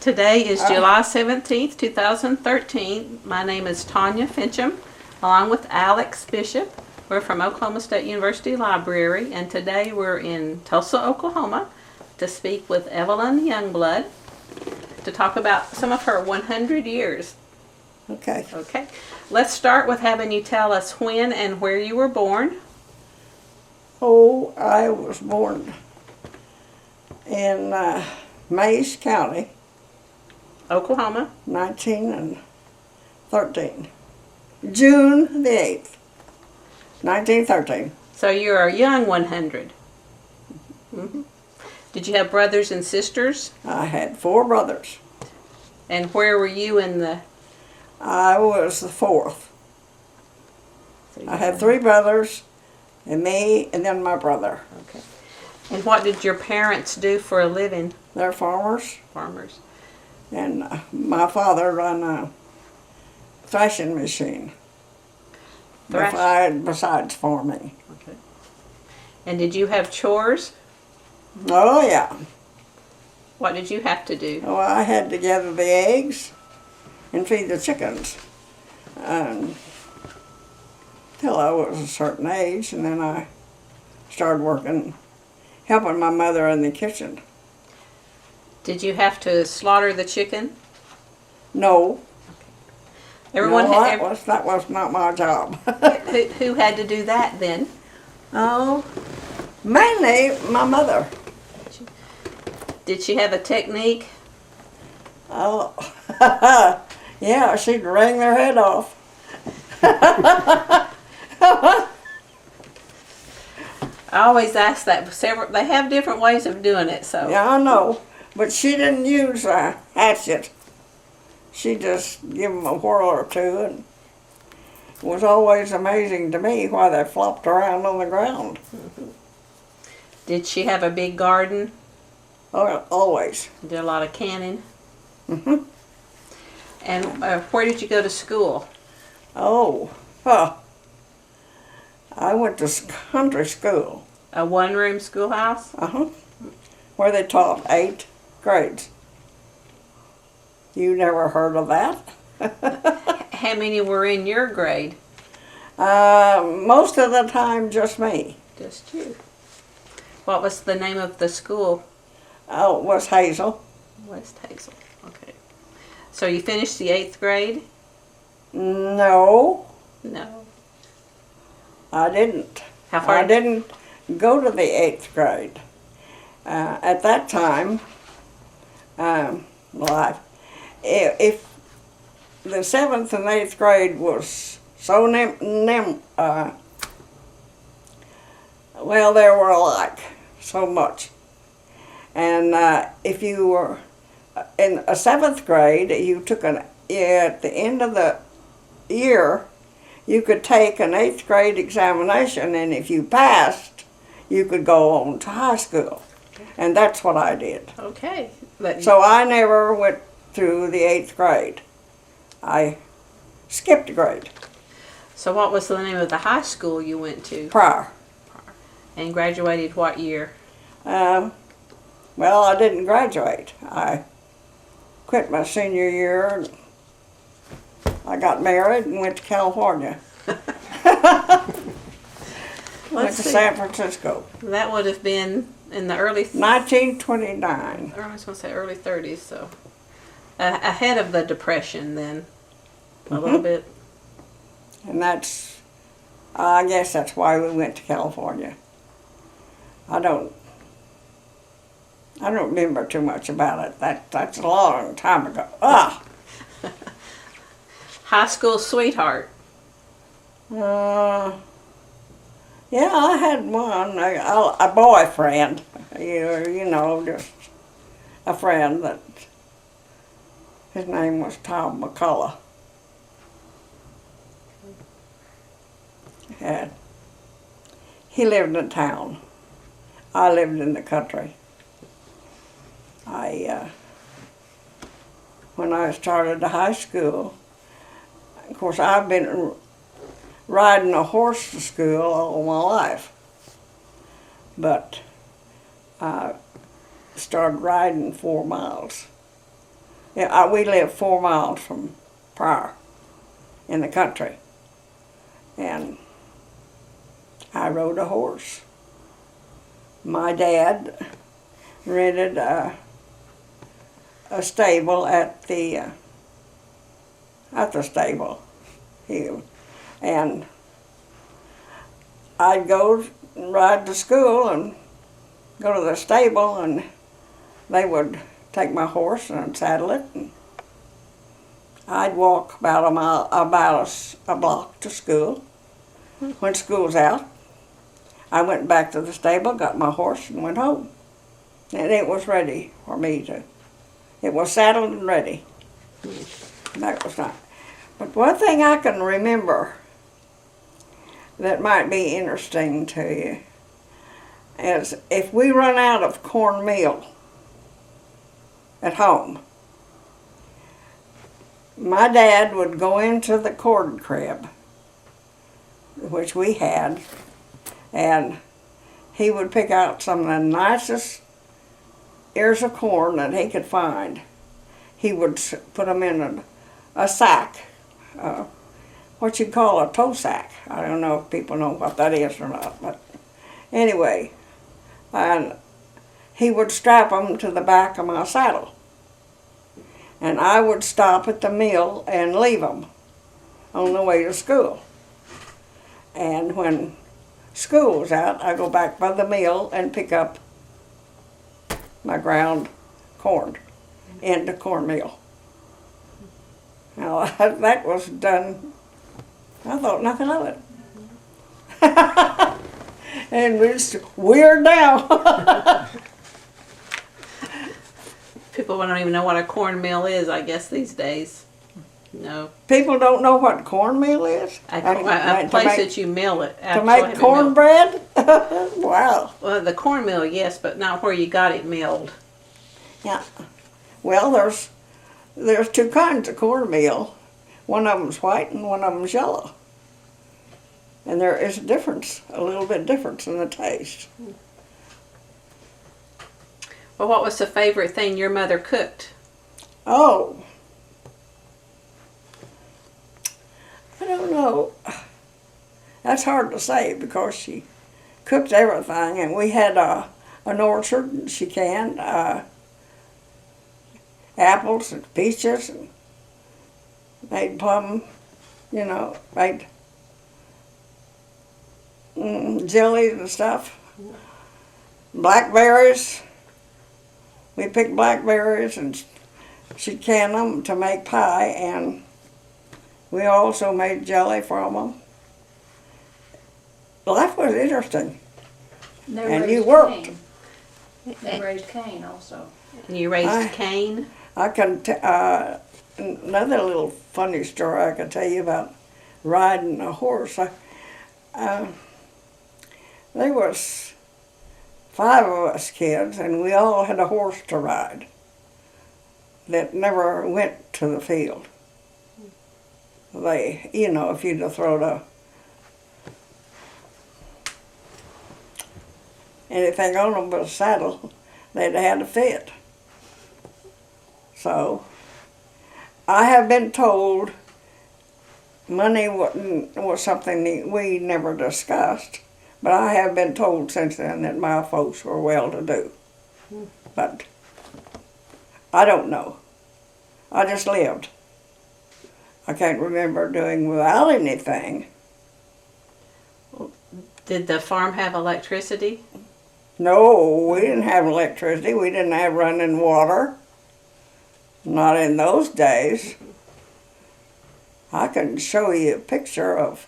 Today is July 17th, 2013. My name is Tanya Finchum, along with Alex Bishop. We're from Oklahoma State University Library, and today we're in Tulsa, Oklahoma, to speak with Evelyn Youngblood to talk about some of her 100 years. Okay. Okay. Let's start with having you tell us when and where you were born. Oh, I was born in Mays County, Oklahoma. 1913. June the 8th, 1913. So you're a young 100. Mm-hmm. Did you have brothers and sisters? I had 4 brothers. And where were you in the... I was the 4th. I had 3 brothers, and me, and then my brother. Okay. And what did your parents do for a living? They're farmers. Farmers. And my father ran a thrashing machine. Besides farming. Okay. And did you have chores? Oh, yeah. What did you have to do? Oh, I had to gather the eggs and feed the chickens till I was a certain age, and then I started working, helping my mother in the kitchen. Did you have to slaughter the chicken? No. Everyone no, had, that was not my job. who had to do that then? Oh, mainly my mother. Did she have a technique? Oh, yeah, she'd wring their head off. I always ask that. They have different ways of doing it, so. Yeah, I know, but she didn't use a hatchet. She just give them a whirl or two, and it was always amazing to me why they flopped around on the ground. Mm-hmm. Did she have a big garden? Oh, always. Did a lot of canning? Mm-hmm. And where did you go to school? Oh, I went to country school. A one-room schoolhouse? Uh-huh. Where they taught 8 grades. You never heard of that? How many were in your grade? Most of the time, just me. Just you. What was the name of the school? Oh, it was Hazel. West Hazel. Okay. So you finished the 8th grade? No, No. I didn't. How far? I didn't go to the 8th grade. At that time, if the 7th and 8th grade was so well, they were alike so much. And if you were in a 7th grade, you took at the end of the year, you could take an 8th grade examination, and if you passed, you could go on to high school. And that's what I did. Okay. So I never went through the 8th grade. I skipped a grade. So what was the name of the high school you went to? Prior. And graduated what year? Well, I didn't graduate. I quit my senior year, and I got married and went to California. Went to San Francisco. That would have been in the early... 1929. I was going to say early 30s, so... ahead of the Depression then, a little bit. And I guess that's why we went to California. I don't remember too much about it. That's a long time ago. High school sweetheart. Yeah, I had one, a boyfriend. You know, just a friend that his name was Tom McCullough. And he lived in town. I lived in the country. When I started to high school, of course, I've been riding a horse to school all my life. But I started riding 4 miles Yeah, we lived 4 miles from Pryor in the country. And I rode a horse. My dad rented a stable at the stable. And I'd go and ride to school and go to the stable, and they would take my horse and saddle it, and I'd walk about a block to school. When school's out, I went back to the stable, got my horse, and went home. And it was ready for me to. It was saddled and ready. That was not. But one thing I can remember that might be interesting to you is if we run out of cornmeal at home, my dad would go into the corn crib, which we had, and he would pick out some of the nicest ears of corn that he could find. He would put them in a sack, what you'd call a tow sack. I don't know if people know what that is or not, but anyway, and he would strap them to the back of my saddle. And I would stop at the mill and leave them on the way to school. And when school was out, I go back by the mill and pick up my ground corn into cornmeal. Now that was done, I thought nothing of it. And it's weird now. People don't even know what a cornmeal is, I guess, these days. No. People don't know what cornmeal is? A place that you mill it. To make cornbread? Wow. Well, the cornmeal, yes, but not where you got it milled. Yeah. Well, there's 2 kinds of cornmeal. One of them's white and one of them's yellow. And there is a difference, a little bit difference in the taste. Well, what was the favorite thing your mother cooked? Oh. I don't know. That's hard to say because she cooked everything, and we had an orchard, and she canned apples and peaches and made plum, made jellies and stuff. Blackberries. We picked blackberries and she'd can them to make pie, and we also made jelly from them. Life was interesting. And you worked. Cane. They raised cane also. And you raised cane? I can another little funny story I can tell you about riding a horse. There was 5 of us kids, and we all had a horse to ride that never went to the field. If you'd have thrown anything on them but a saddle, they'd have had to fit. So, I have been told money was something that we never discussed, but I have been told since then that my folks were well-to-do. But I don't know. I just lived. I can't remember doing without anything. Did the farm have electricity? No, we didn't have electricity. We didn't have running water. Not in those days. I can show you a picture of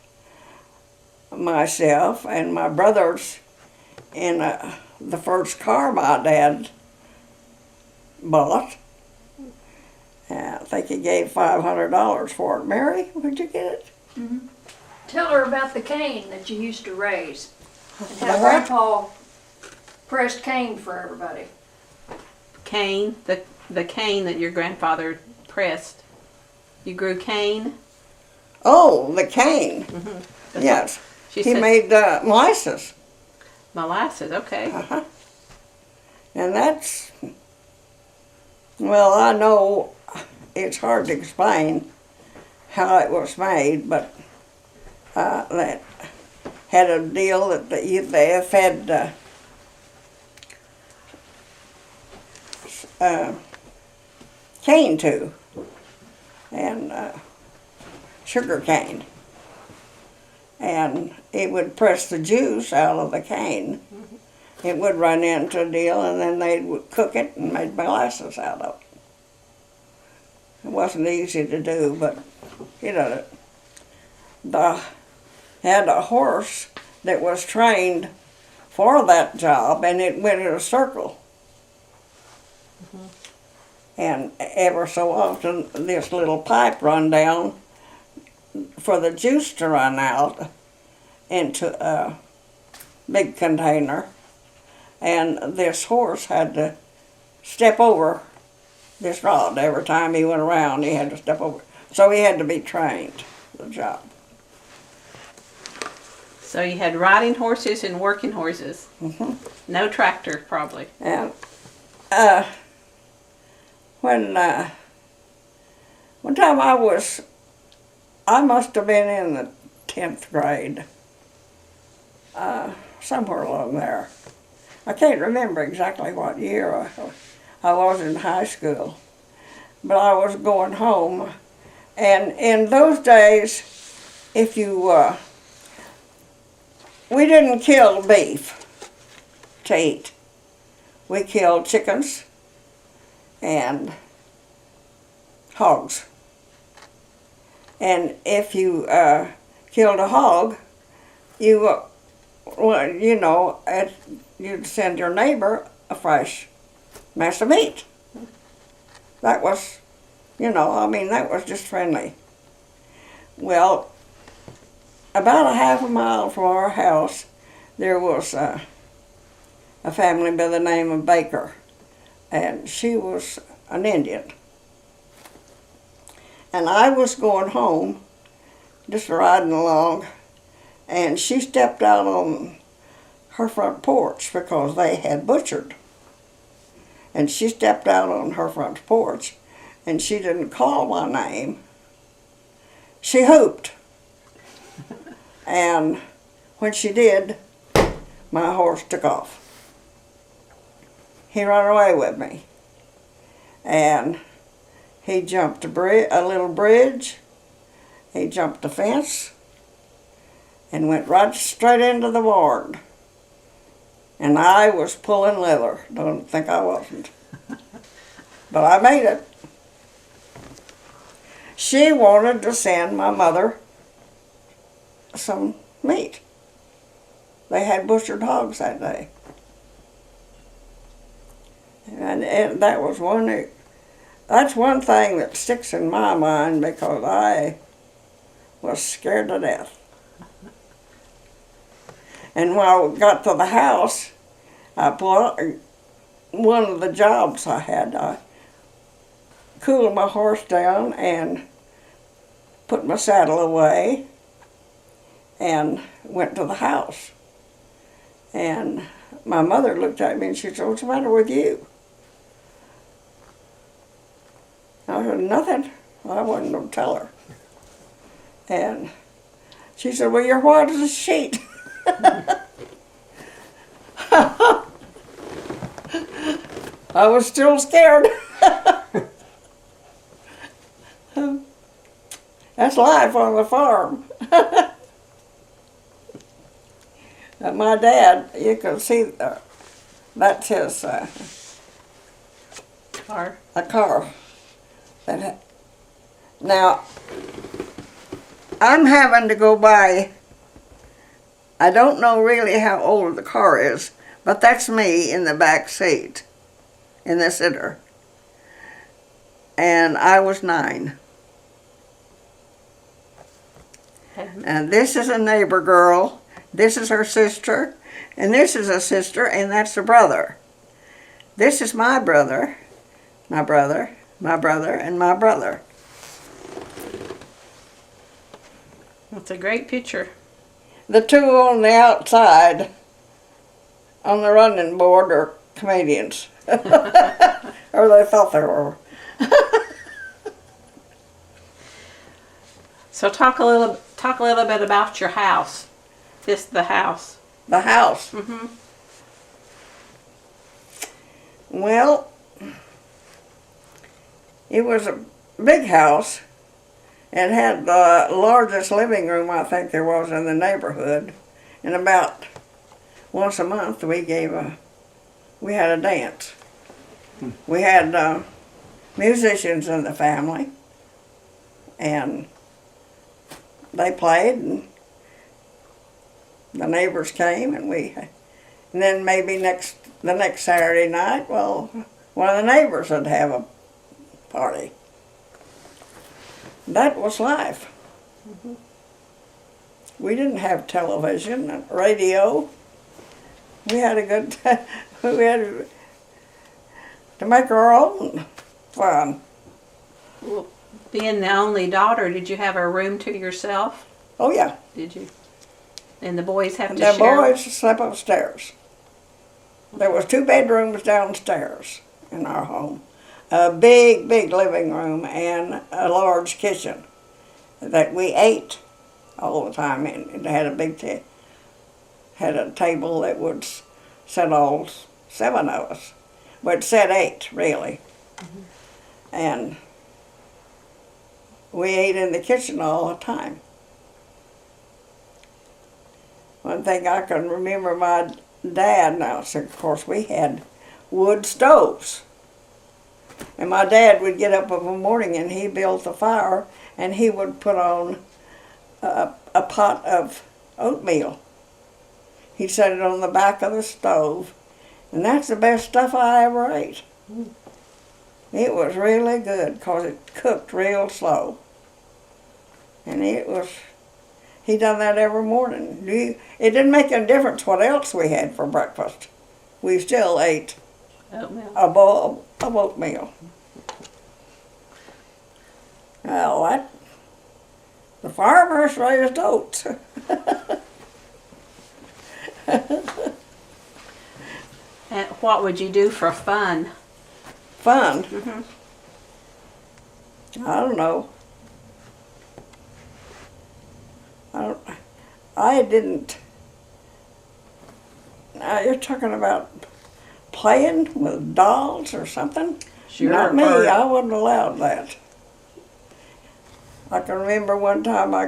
myself and my brothers in the first car my dad bought. I think he gave $500 for it. Mary, would you get it? Mm-hmm. Tell her about the cane that you used to raise and how What? Grandpa pressed cane for everybody. Cane? The cane that your grandfather pressed. You grew cane? Oh, the cane. Mm-hmm. Yes. He He made molasses. Molasses, okay. And that's, well, I know it's hard to explain how it was made, but that had a deal that they fed cane to, and sugar cane. And it would press the juice out of the cane. It would run into a deal, and then they would cook it and make molasses out of it. It wasn't easy to do, but he did it. Had a horse that was trained for that job, and it went in a circle. And ever so often, this little pipe run down for the juice to run out into a big container, and this horse had to step over this rod every time he went around. He had to step over, so he had to be trained for the job. So you had riding horses and working horses. No tractor, probably. And when one time I must have been in the 10th grade, somewhere along there. I can't remember exactly what year I was in high school, but I was going home. And in those days, if you, we didn't kill beef to eat. We killed chickens and hogs. And if you killed a hog, you, you'd send your neighbor a fresh mess of meat. That was, that was just friendly. Well, about a half a mile from our house, there was a family by the name of Baker, and she was an Indian. And I was going home, just riding along, and she stepped out on her front porch because they had butchered. And she stepped out on her front porch, and she didn't call my name. She whooped. And when she did, my horse took off. He ran away with me. And he jumped a little bridge, he jumped the fence, and went right straight into the barn. And I was pulling leather. Don't think I wasn't. But I made it. She wanted to send my mother some meat. They had butchered hogs that day. And that was that's one thing that sticks in my mind because I was scared to death. And when I got to the house, one of the jobs I had, I cooled my horse down and put my saddle away and went to the house. And my mother looked at me and she said, "What's the matter with you?" I said, "Nothing." I wasn't going to tell her. And she said, "Well, you're white as a sheet." I was still scared. That's life on the farm. My dad, you can see, that's his Car. a car. Now, I'm having to go by, I don't know really how old the car is, but that's me in the back seat, in the center. And I was 9. And this is a neighbor girl, this is her sister, and this is a sister, and that's a brother. This is my brother, my brother, my brother, and my brother. That's a great picture. The two on the outside, on the running board, are comedians. Or they thought they were. So talk a little bit about your house. The house. The house. Mm-hmm. Well, it was a big house. It had the largest living room I think there was in the neighborhood. And about once a month we had a dance. We had musicians in the family, and they played, and the neighbors came, and then maybe the next Saturday night, well, one of the neighbors would have a party. That was life. Mm-hmm. We didn't have television and radio. We had a good time. We had to make our own fun. Well, being the only daughter, did you have a room to yourself? Oh yeah. Did you? And the boys have to The share? boys slept upstairs. There was 2 bedrooms downstairs in our home. A big, big living room and a large kitchen that we ate all the time in. It had a big had a table that would sit all 7 of us. But it said 8, really. Mm-hmm. And we ate in the kitchen all the time. One thing I can remember my dad, now, so of course we had wood stoves. And my dad would get up in the morning and he built a fire and he would put on a pot of oatmeal. He'd set it on the back of the stove, and that's the best stuff I ever ate. It was really good because it cooked real slow. And he done that every morning. It didn't make any difference what else we had for breakfast. We still ate Oatmeal. a bowl of oatmeal. Well, the farmers raised oats. And what would you do for fun? Fun? Mm-hmm. I don't know. I didn't. Now you're talking about playing with dolls or something? Sure. Not me. I wasn't allowed that. I can remember one time my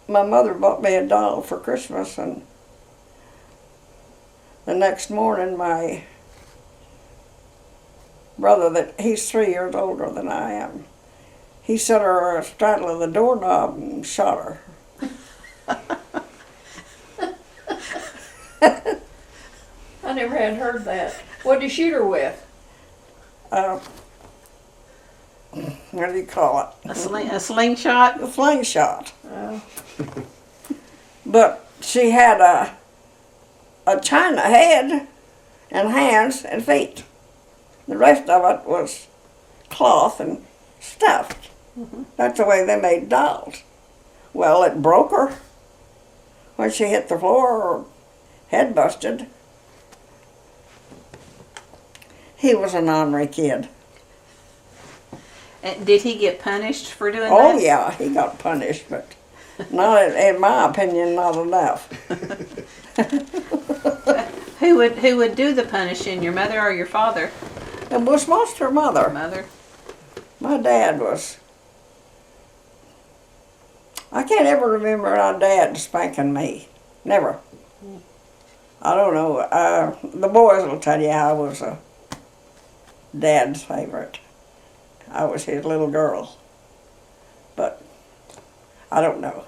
mother bought me a doll for Christmas, and the next morning my brother, he's 3 years older than I am, he set her straddling the doorknob and shot her. I never had heard that. What did you shoot her with? What do you call it? A slingshot? A slingshot. Oh. But she had a china head and hands and feet. The rest of it was cloth and stuffed. Mm-hmm. That's the way they made dolls. Well, it broke her when she hit the floor, her head busted. He was an ornery kid. And did he get punished for doing that? Oh yeah, he got punished, but not, in my opinion, not enough. Who would do the punishing, your mother or your father? It was most her mother. Mother. My dad was. I can't ever remember our dad spanking me. Never. I don't know. The boys will tell you I was a dad's favorite. I was his little girl. But I don't know.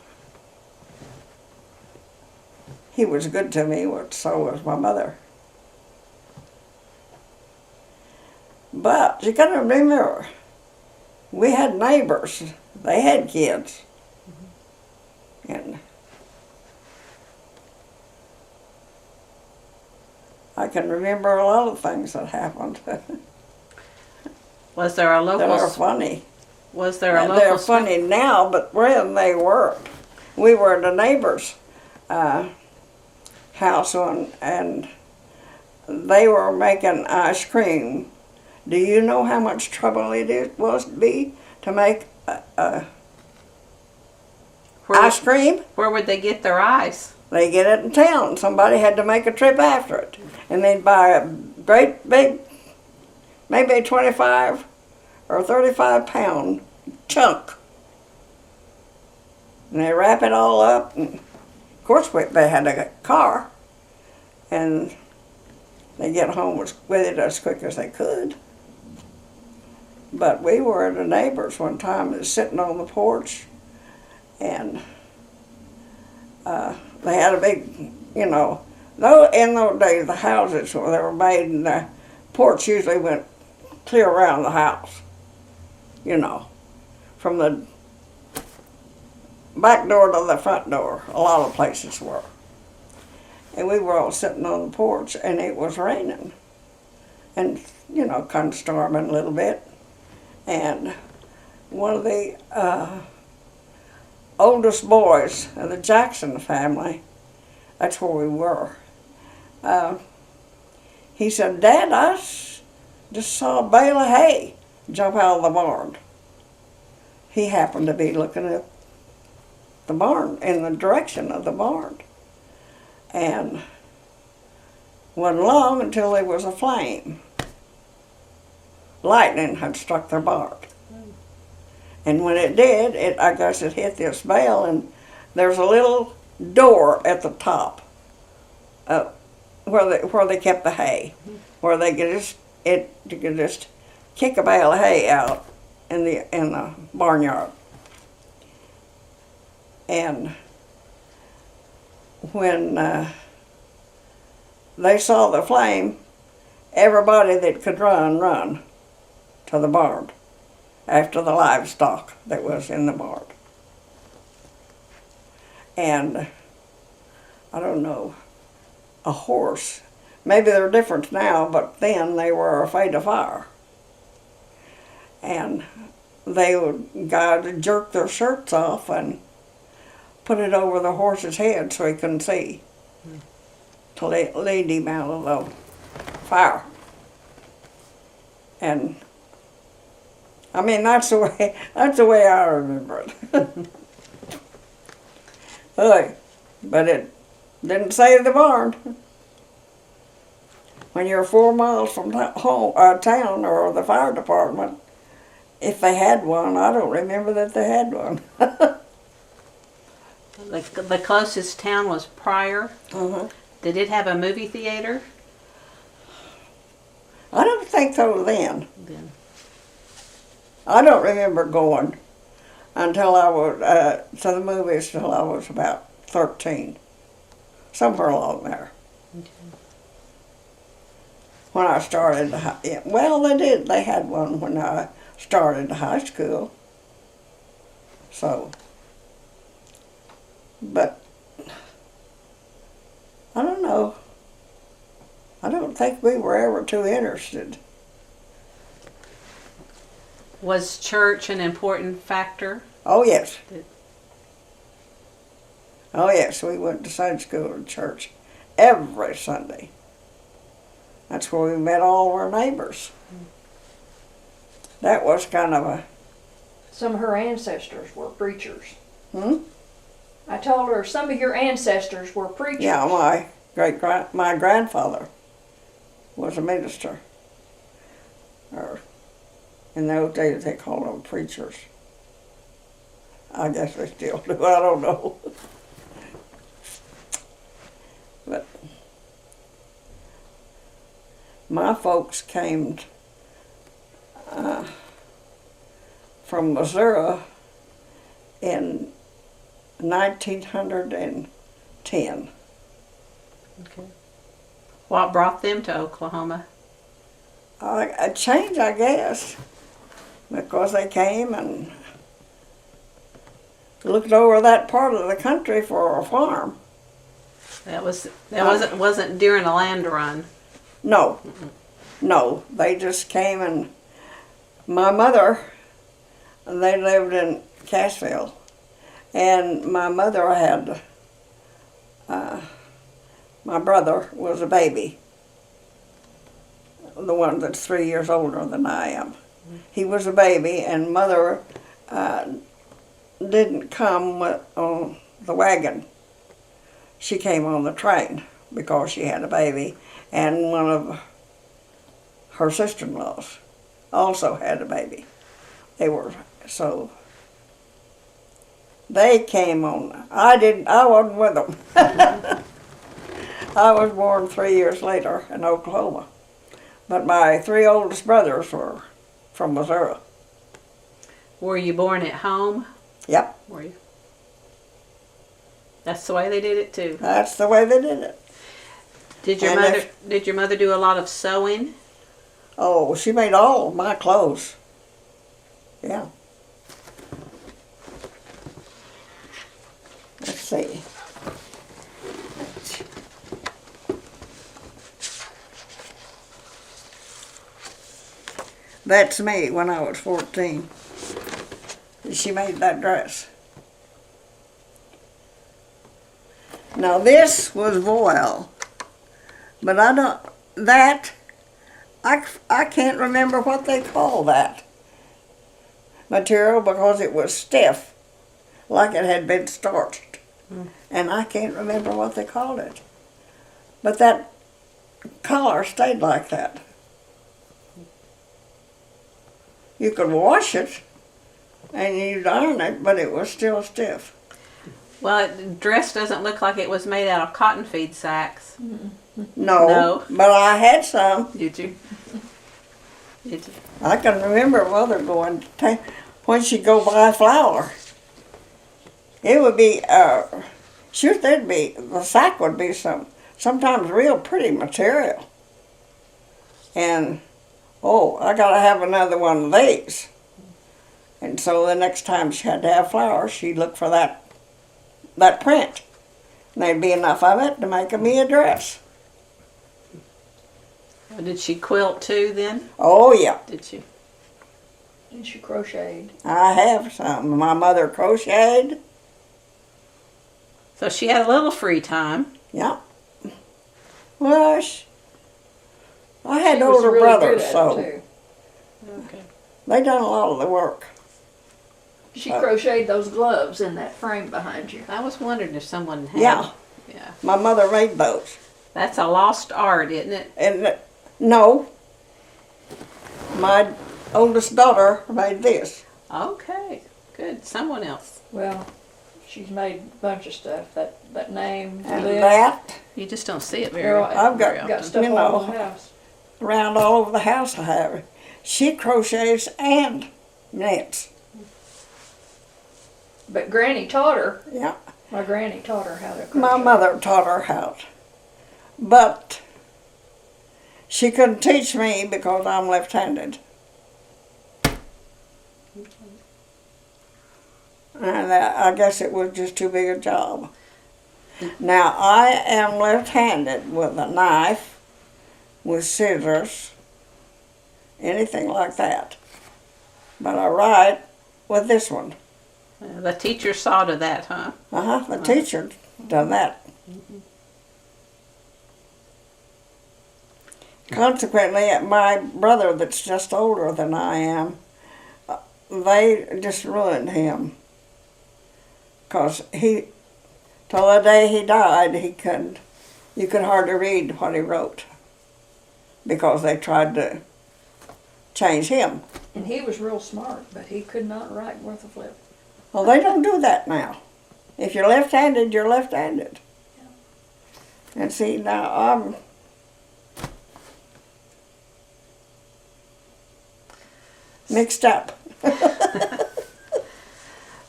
He was good to me, so was my mother. But you gotta remember, we had neighbors. They had kids. And I can remember a lot of things that happened. Was there a local? They were funny. Was there a local? They're funny now, but when they weren't. We were at a neighbor's house and they were making ice cream. Do you know how much trouble was to make Where, ice cream. where would they get their ice? They get it in town. Somebody had to make a trip after it. And they'd buy a great big, maybe 25 or 35 pound chunk. And they wrap it all up. And of course, they had a car. And they get home with it as quick as they could. But we were at a neighbor's one time, sitting on the porch, and they had a big, you know, though in those days the houses they were made, and the porch usually went clear around the house, you know, from the back door to the front door. A lot of places were. And we were all sitting on the porch, and it was raining, and, you know, kind of storming a little bit. And one of the oldest boys of the Jackson family, that's where we were, he said, "Dad, I just saw a bale of hay jump out of the barn." He happened to be looking at the barn, in the direction of the barn. And wasn't long until there was a flame. Lightning had struck their barn. And when it did, I guess it hit this bale, and there's a little door at the top where they kept the hay, where they could just kick a bale of hay out in the barnyard. And when they saw the flame, everybody that could run to the barn after the livestock that was in the barn. And I don't know, a horse, maybe they're different now, but then they were afraid of fire. And guys would jerk their shirts off and put it over the horse's head so he couldn't see, to lead him out of the fire. And I mean, that's the way I remember it. But it didn't save the barn. When you're 4 miles from town or the fire department, if they had one, I don't remember that they had one. The closest town was Pryor. Uh-huh. Did it have a movie theater? I don't think so then. Then. I don't remember going until I was to the movies till I was about 13, somewhere along there. Okay. When I started, well, they did. They had one when I started high school. So, but I don't know. I don't think we were ever too interested. Was church an important factor? Oh, yes. Did- Oh, yes, we went to Sunday school and church every Sunday. That's where we met all of our neighbors. That was kind of a... Some of her ancestors were preachers. Hmm? I told her some of your ancestors were preachers. Yeah, my grandfather was a minister. Or in those days they called them preachers. I guess they still do. I don't know. But my folks came from Missouri in 1910. Okay. What brought them to Oklahoma? A change, I guess, because they came and looked over that part of the country for a farm. That wasn't during a land run. No, no, they just came, and my mother, they lived in Cashville, and my mother had, my brother was a baby, the one that's 3 years older than I am. He was a baby, and mother didn't come on the wagon. She came on the train because she had a baby, and one of her sister-in-laws also had a baby. They came on. I wasn't with them. I was born 3 years later in Oklahoma. But my 3 oldest brothers were from Missouri. Were you born at home? Yep, Were you? That's the way they did it too. that's the way they did it. Did your And mother if- did your mother do a lot of sewing? Oh, she made all of my clothes. Yeah. Let's see. That's me when I was 14. She made that dress. Now this was voile, but I can't remember what they call that material because it was stiff, like it had been starched. And I can't remember what they called it. But that collar stayed like that. You could wash it and you'd iron it, but it was still stiff. Well, the dress doesn't look like it was made out of cotton feed sacks. No, but I had some. Did you? Did you? I can remember Mother going, when she'd go buy flour, it would be, the sack would be sometimes real pretty material. And, I gotta have another one of these. And so the next time she had to have flour, she'd look for that print. And there'd be enough of it to make me a dress. Did she quilt too then? Oh, yeah. Did she? And she crocheted. I have some. My mother crocheted. So she had a little free time. Yeah. Well, I had She was older really brothers, good at it, so too. Okay. they done a lot of the work. She crocheted those gloves in that frame behind you. I was wondering if someone had. Yeah. Yeah. My mother made those. That's a lost art, isn't it? And no, my oldest daughter made this. Okay. Good. Someone else. Well, she's made a bunch of stuff. That name, And list, that, You just don't see it very, Girl, I've got- very got often. stuff You all know. over the house. around all over the house I have. She crochets and knits. But Granny taught her. Yeah. My granny taught her how to crochet. My mother taught her how. But she couldn't teach me because I'm left-handed. And I guess it was just too big a job. Now, I am left-handed with a knife, with scissors, anything like that. But I write with this one. The teacher saw to that, huh? The teacher done that. Consequently, my brother that's just older than I am, they just ruined him. Because till the day he died, you could hardly read what he wrote. Because they tried to change him. And he was real smart, but he could not write worth a flip. Well, they don't do that now. If you're left-handed, you're left-handed. And see, now I'm mixed up.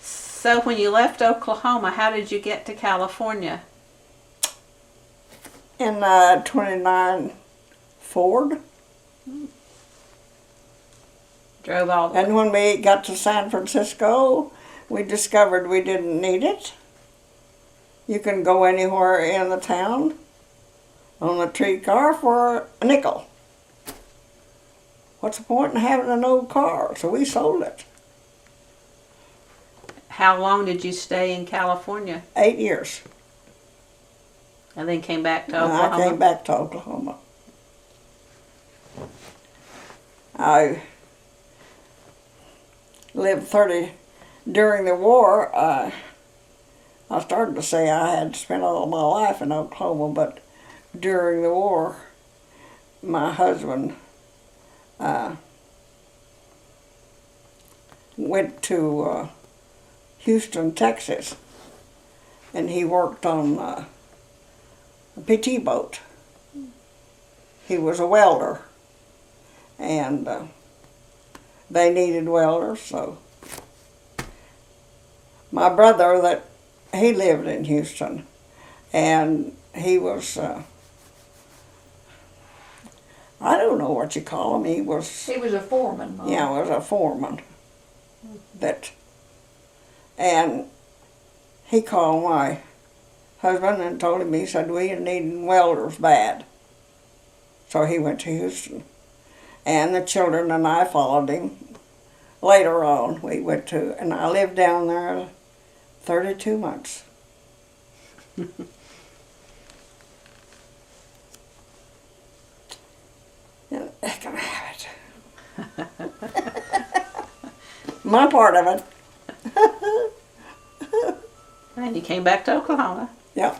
So when you left Oklahoma, how did you get to California? In 29 Ford. Drove all the And when we got to San Francisco, we discovered we didn't need it. You can go anywhere in the town on a streetcar for a nickel. What's the point in having an old car? So we sold it. How long did you stay in California? 8 years. And then came back to And Oklahoma? I came back to Oklahoma. I lived during the war, I started to say I had spent all my life in Oklahoma, but during the war, my husband went to Houston, Texas, and he worked on a PT boat. He was a welder, and they needed welders, so my brother, that he lived in Houston, and he was, I don't know what you call him, He was a foreman, Mom. yeah, was a foreman. And he called my husband and told him, he said, we need welders bad. So he went to Houston. And the children and I followed him. Later on, we went to, and I lived down there 32 months. Yeah, I can have it. My part of it. And you came back to Oklahoma. Yeah.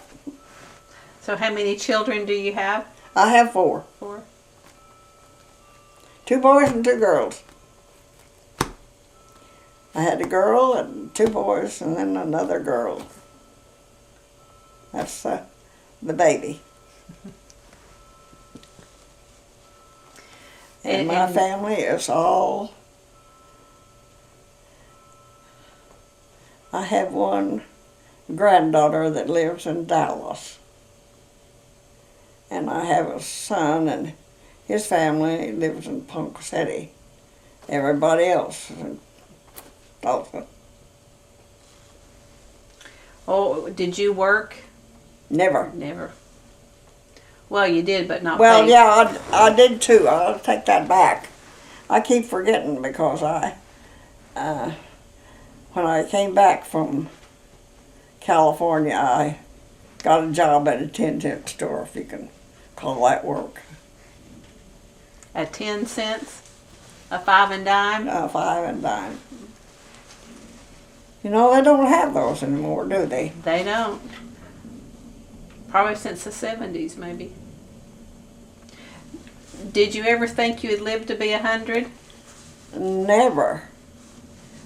So how many children do you have? I have 4. 4. 2 boys and 2 girls. I had a girl and 2 boys and then another girl. That's the baby. And my family is all, I have one granddaughter that lives in Dallas. And I have a son, and his family lives in Ponca City. Everybody else is in Tulsa. Oh, did you work? Never. Never. Well, you did, but not Well, paid. yeah, I did too. I'll take that back. I keep forgetting because when I came back from California, I got a job at a 10-cent store, if you can call that work. At 10 cents? A 5 and dime? 5 and dime. You know, they don't have those anymore, do they? They don't. Probably since the 70s, maybe. Did you ever think you would live to be 100? Never.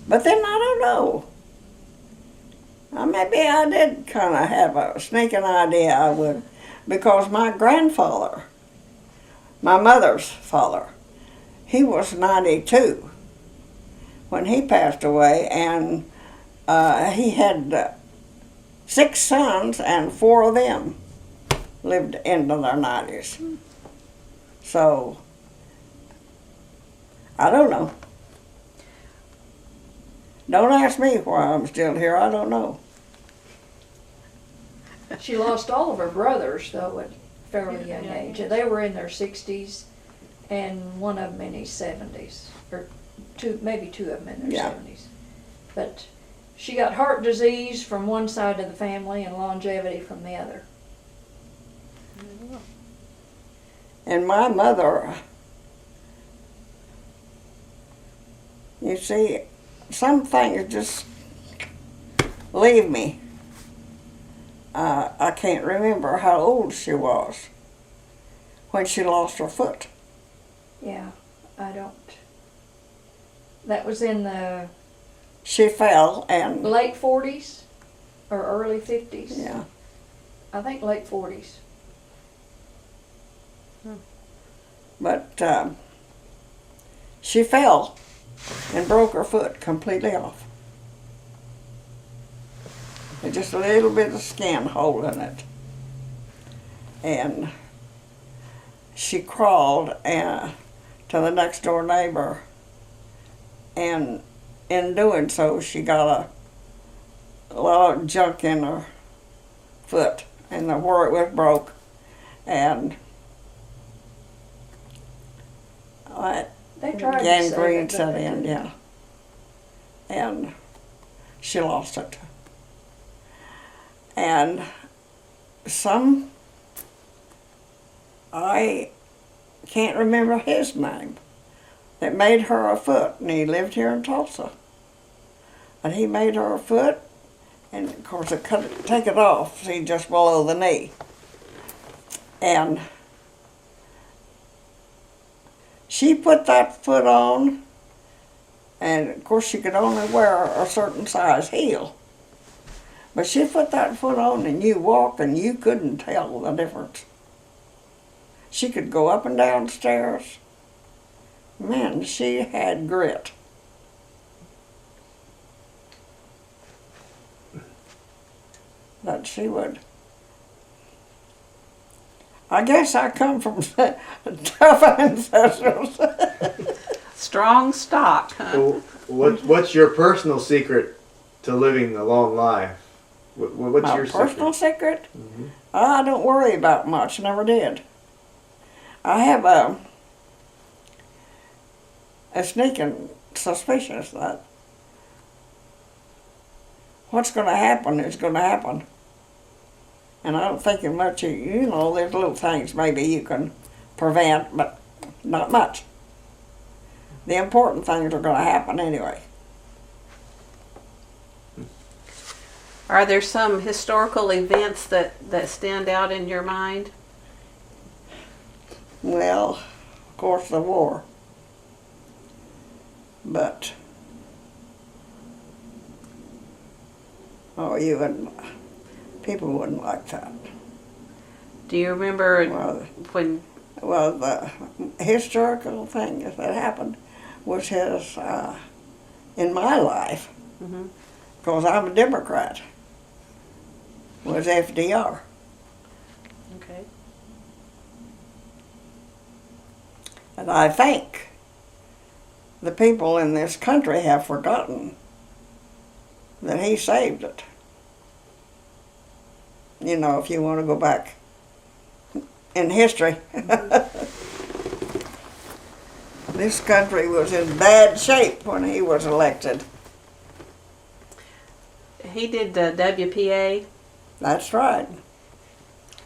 But then I don't know. Maybe I did kind of have a sneaking idea I would, because my grandfather, my mother's father, he was 92 when he passed away, and he had 6 sons, and 4 of them lived into their 90s. So, I don't know. Don't ask me why I'm still here. I don't know. She lost all of her brothers, though, at fairly young age. They were in their 60s, and one of them in his 70s, or maybe 2 of them in their 70s. But she got heart disease from one side of the family and longevity from the other. And my mother, you see, some things just leave me. I can't remember how old she was when she lost her foot. Yeah, I don't. That was in the She fell and... late 40s or early 50s. Yeah. I think late 40s. But she fell and broke her foot completely off. With just a little bit of skin holding it. And she crawled to the next door neighbor, and in doing so she got a lot of junk in her foot and where it was broke, and They tried to gangrene save it, set but they in, didn't. yeah. And she lost it. And I can't remember his name, that made her a foot, and he lived here in Tulsa. And he made her a foot, and of course it take it off, see, just below the knee. And she put that foot on, and of course she could only wear a certain size heel. But she put that foot on and you walked and you couldn't tell the difference. She could go up and down stairs. Man, she had grit. That she would. I guess I come from tough ancestors. Strong stock, huh? So what's your personal secret to living a long life? What's My your personal secret? Mm-hmm. I don't worry about much, never did. I have a sneaking suspicion that what's going to happen is going to happen. And I don't think much, you know, there's little things maybe you can prevent, but not much. The important things are going to happen anyway. Are there some historical events that stand out in your mind? Well, of course, the war. But, oh, people wouldn't like that. Do you remember when? Well, the historical thing that happened was his, in my life, because I'm a Democrat, was FDR. Okay. And I think the people in this country have forgotten that he saved it. You know, if you want to go back in history. This country was in bad shape when he was elected. He did the WPA. That's right.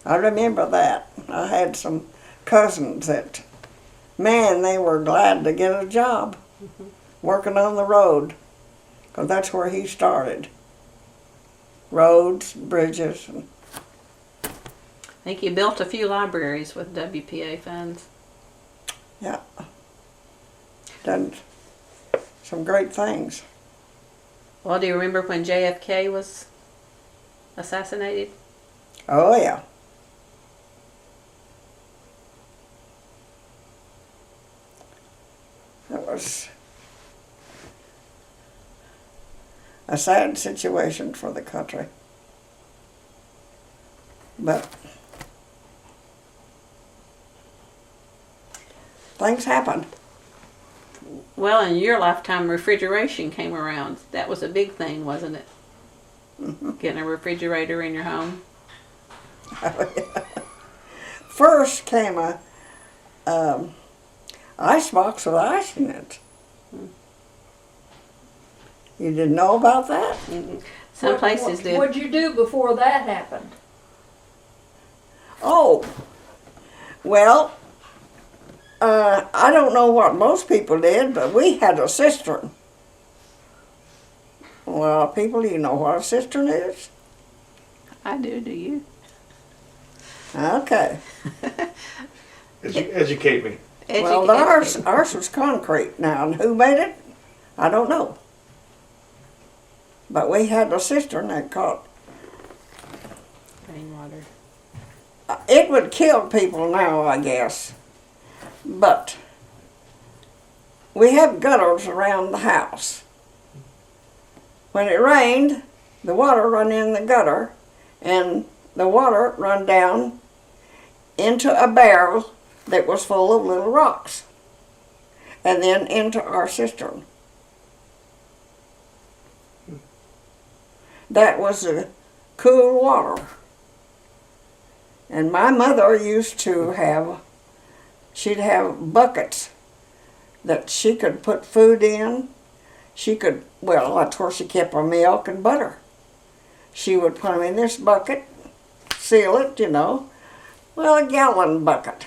I remember that. I had some cousins that, man, they were glad to get a job working on the road, because that's where he started. Roads, bridges. And I think he built a few libraries with WPA funds. yeah, done some great things. Well, do you remember when JFK was assassinated? Oh, yeah. It was a sad situation for the country. But things happen. Well, in your lifetime, refrigeration came around. That was a big thing, wasn't it? Getting a refrigerator in your home. First came a icebox with ice in it. You didn't know about that? Some places did. What'd you do before that happened? Oh, well, I don't know what most people did, but we had a cistern. Well, people, you know what a cistern is? I do. Do you? Okay. Educate me. Well, ours was concrete now, and who made it? I don't know. But we had a cistern that caught. Rainwater. It would kill people now, I guess. But we have gutters around the house. When it rained, the water run in the gutter, and the water run down into a barrel that was full of little rocks, and then into our cistern. That was the cool water. And my mother used to have, she'd have buckets that she could put food in. She could, well, that's where she kept her milk and butter. She would put them in this bucket, seal it, you know. Well, a gallon bucket.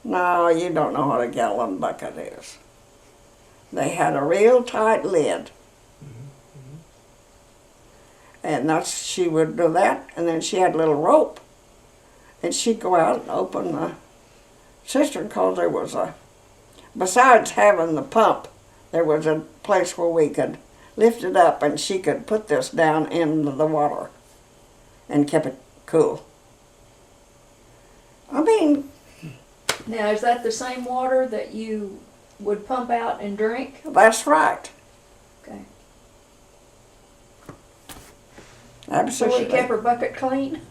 No, you don't know what a gallon bucket is. They had a real tight lid. And she would do that, and then she had a little rope. And she'd go out and open the cistern, because there was besides having the pump, there was a place where we could lift it up, and she could put this down into the water and keep it cool. I mean, Now, is that the same water that you would pump out and drink? that's right. Okay. So Absolutely. she kept her bucket clean?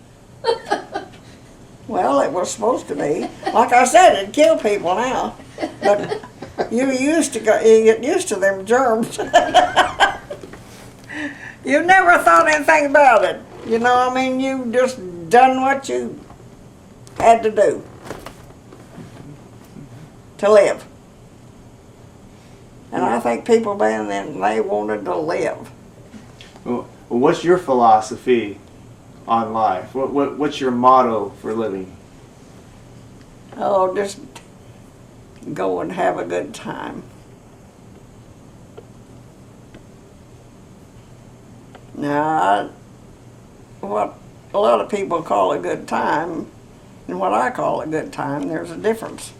Well, it was supposed to be. Like I said, it'd kill people now. But you get used to them germs. You never thought anything about it. You know, I mean, you just done what you had to do to live. And I think people back then, they wanted to live. Well, what's your philosophy on life? What's your motto for living? Oh, just go and have a good time. Now, what a lot of people call a good time and what I call a good time, there's a difference.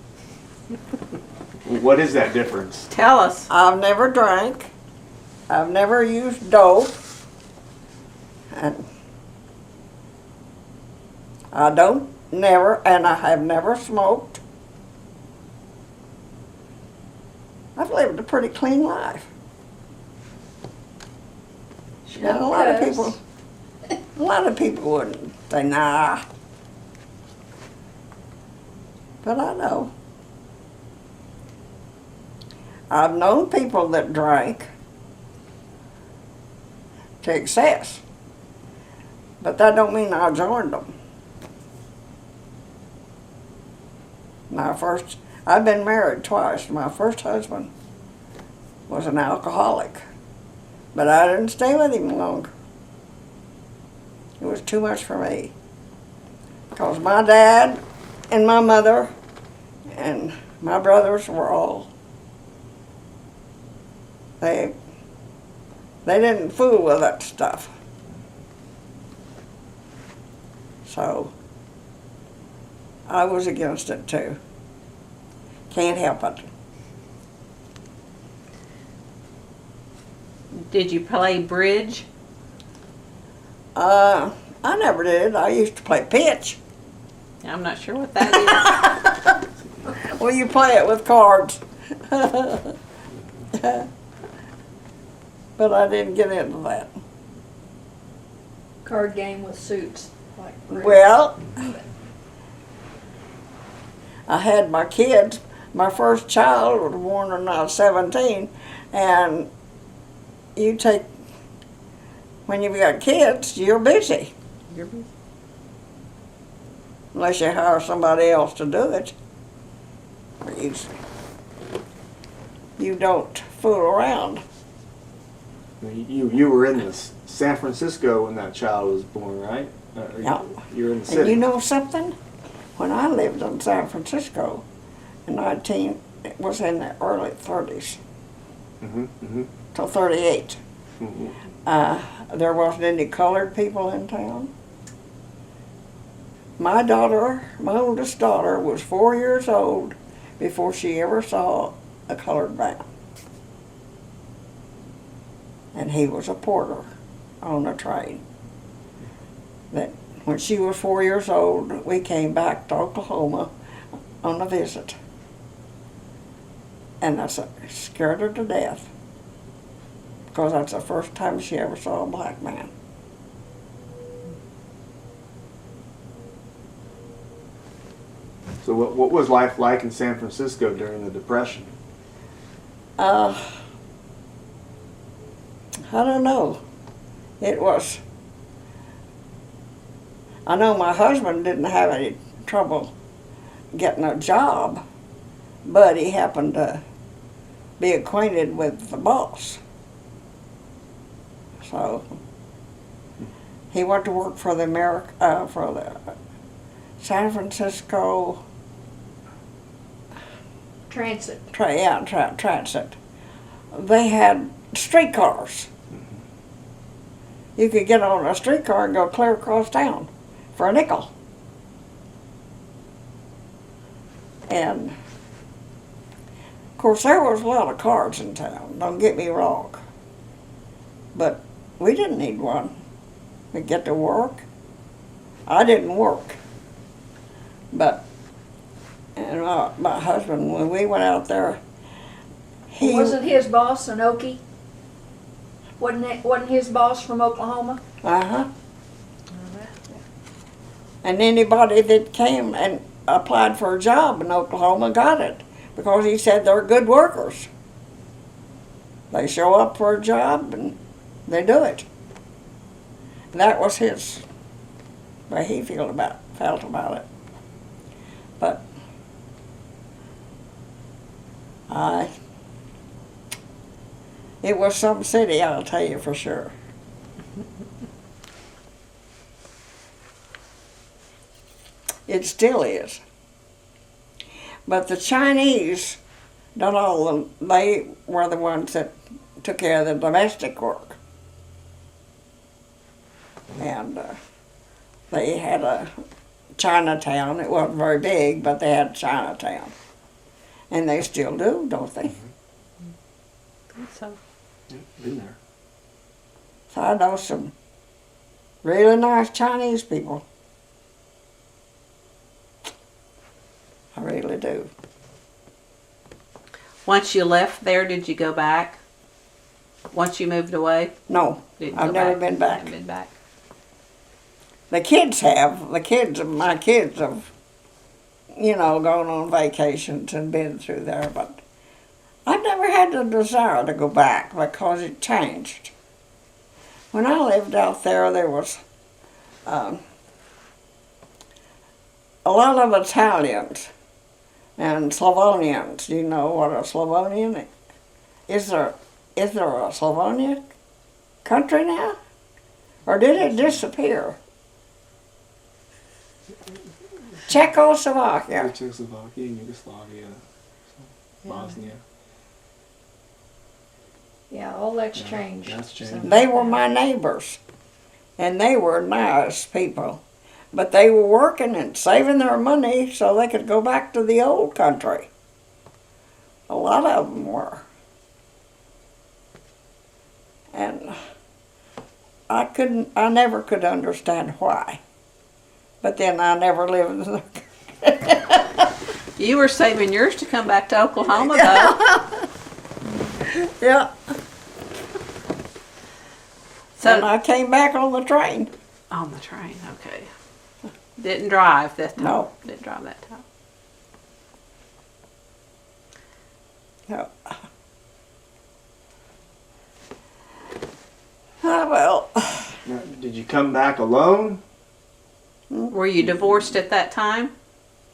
What is that difference? Tell us. I've never drank. I've never used dope. And I have never smoked. I've lived a pretty clean life. And a lot of people wouldn't say, nah. But I know. I've known people that drank to excess. But that don't mean I joined them. I've been married twice. My first husband was an alcoholic. But I didn't stay with him long. It was too much for me. Because my dad and my mother and my brothers were all, they didn't fool with that stuff. So I was against it too. Can't help it. Did you play bridge? I never did. I used to play pitch. I'm not sure what that Well, you play it with cards. But I didn't get into that. Card game with suits. Like bridge. Well, I had my kids. My first child was born when I was 17, and when you've got kids, you're busy. is. Unless you hire somebody else to do it. You don't fool around. You were in San Francisco when that child was born, right? Yeah. You were in the And city. you know something? When I lived in San Francisco it was in the early 30s, till 38. There wasn't any colored people in town. My oldest daughter, was 4 years old before she ever saw a colored man. And he was a porter on a train. That when she was 4 years old, we came back to Oklahoma on a visit. And that scared her to death, because that's the first time she ever saw a black man. So what was life like in San Francisco during the Depression? I don't know. I know my husband didn't have any trouble getting a job, but he happened to be acquainted with the boss. So he went to work for the San Francisco Transit. Transit. They had streetcars. you could get on a streetcar and go clear across town for a nickel. And, of course, there was a lot of cars in town, don't get me wrong. But we didn't need one. We'd get to work. I didn't work. But, and my husband, when we went out there, he... Wasn't his boss an Okie? Wasn't his boss from Oklahoma? Uh-huh. And anybody that came and applied for a job in Oklahoma got it because he said they're good workers. They show up for a job and they do it. That was his way he felt about it. But it was some city, I'll tell you for sure. It still is. But the Chinese, they were the ones that took care of the domestic work. And they had a Chinatown. It wasn't very big, but they had Chinatown. And they still do, don't they? So, Yeah, been there. So I know some really nice Chinese people. I really do. once you left there, did you go back? Once you moved away? No, Didn't I've go never back? been back. Haven't been back. The kids have. My kids have, gone on vacations and been through there, but I've never had the desire to go back because it changed. When I lived out there was a lot of Italians and Slavonians. Do you know what a Slavonian is? Is there a Slavonia country now? Or did it disappear? Czechoslovakia. Czechoslovakia and Yugoslavia, Bosnia. Yeah, all that's Yeah, changed. that's changed. So- They were my neighbors, and they were nice people. But they were working and saving their money so they could go back to the old country. A lot of them were. And I never could understand why. But then I never lived in the You were saving yours to come back to Oklahoma, though. Yeah. So And I came back on the train. on the train, okay. Didn't drive that time. No. Didn't drive that time. Yeah. Ah, well, Now, did you come back alone? Were you divorced at that time?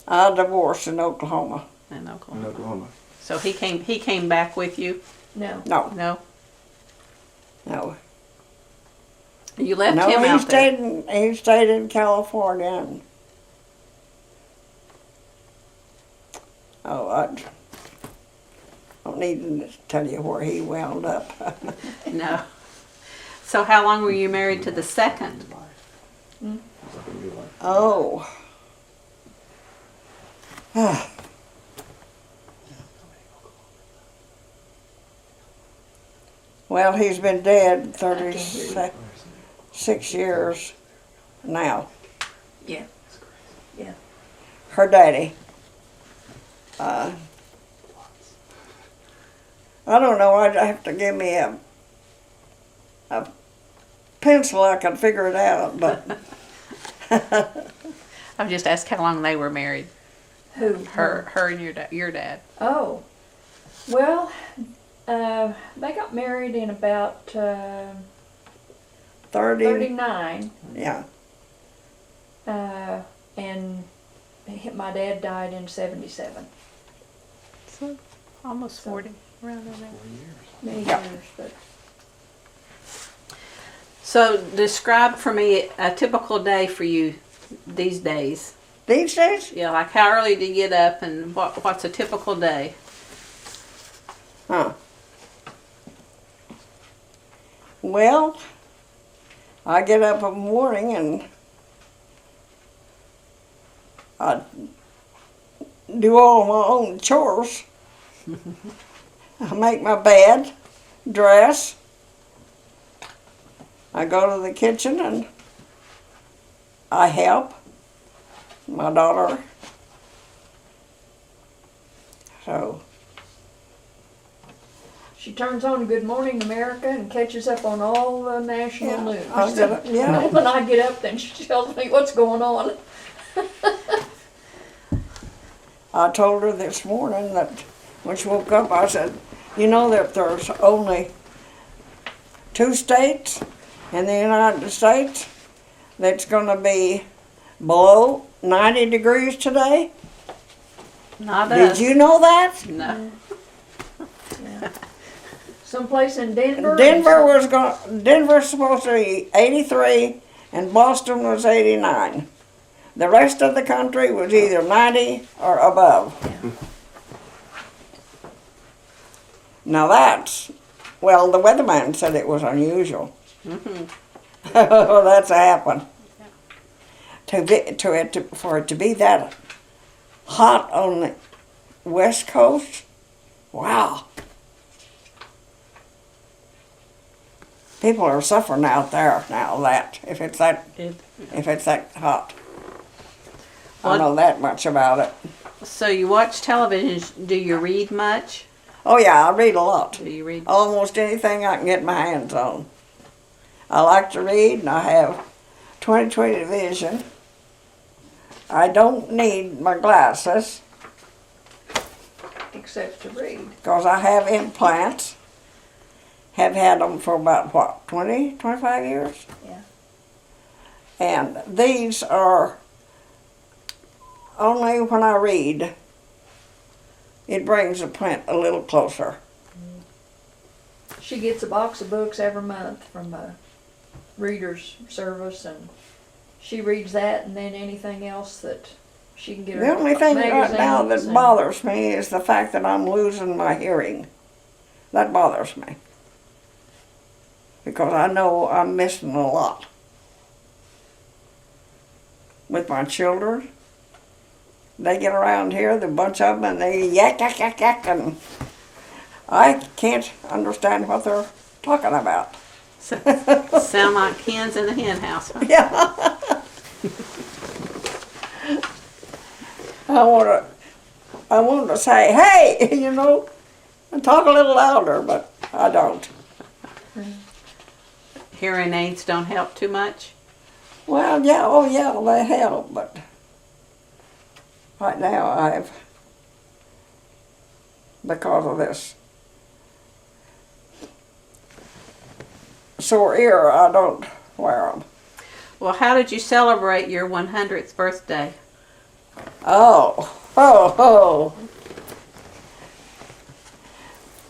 I divorced in Oklahoma. In In Oklahoma. Oklahoma. So he came back with you? No. No, No. no. You left No, him he out there. he stayed in California. And, I don't need to tell you where he wound up. No. So how long were you married to the second? Oh. Well, he's been dead 36 years now. Yeah. Yeah. Her daddy. I don't know, I'd have to give me a pencil, I could figure it out, but I've just asked how long they were married. Who? Her and your dad. Oh. Well, they got married in about 30, 39. yeah. And my dad died in 77. So almost 40. Around in there. Many Yeah. years, but So describe for me a typical day for you these days. These days? Yeah, like how early do you get up and what's a typical day? Huh. Well, I get up in the morning and I do all my own chores. I make my bed, dress. I go to the kitchen and I help my daughter. So She turns on Good Morning America and catches up on all the national Yeah, news. I get it, yeah. When I get up, then she tells me what's going on. I told her this morning that when she woke up, I said, you know that there's only 2 states in the United States that's going to be below 90 degrees today? Not Did us. you know that? No. Someplace in Denver. Denver's supposed to be 83 and Boston was 89. The rest of the country was either 90 or above. Now the weatherman said it was unusual. That's happened. For it to be that hot on the West Coast, wow. People are suffering out there now. If it's that hot, I What- know that much about it. So you watch television. Do you read much? Oh yeah, I read a lot. Do you read? Almost anything I can get my hands on. I like to read, and I have 20/20 vision. I don't need my glasses Except to read. because I have implants. Have had them for about, 25 years? Yeah. And these are only when I read, it brings the print a little closer. She gets a box of books every month from a reader's service, and she reads that, and then anything else that she can get her The only thing right now magazines that and- bothers me is the fact that I'm losing my hearing. That bothers me. Because I know I'm missing a lot. With my children, they get around here, the bunch of them, and they yak, yak, yak, yak, and I can't understand what they're talking about. Sound like hens in the hen house. Huh? Yeah. I want to say, hey, and talk a little louder, but I don't. Hearing aids don't help too much. Well, yeah, oh yeah, they help, but right now because of this sore ear, I don't wear them. Well, how did you celebrate your 100th birthday? Oh.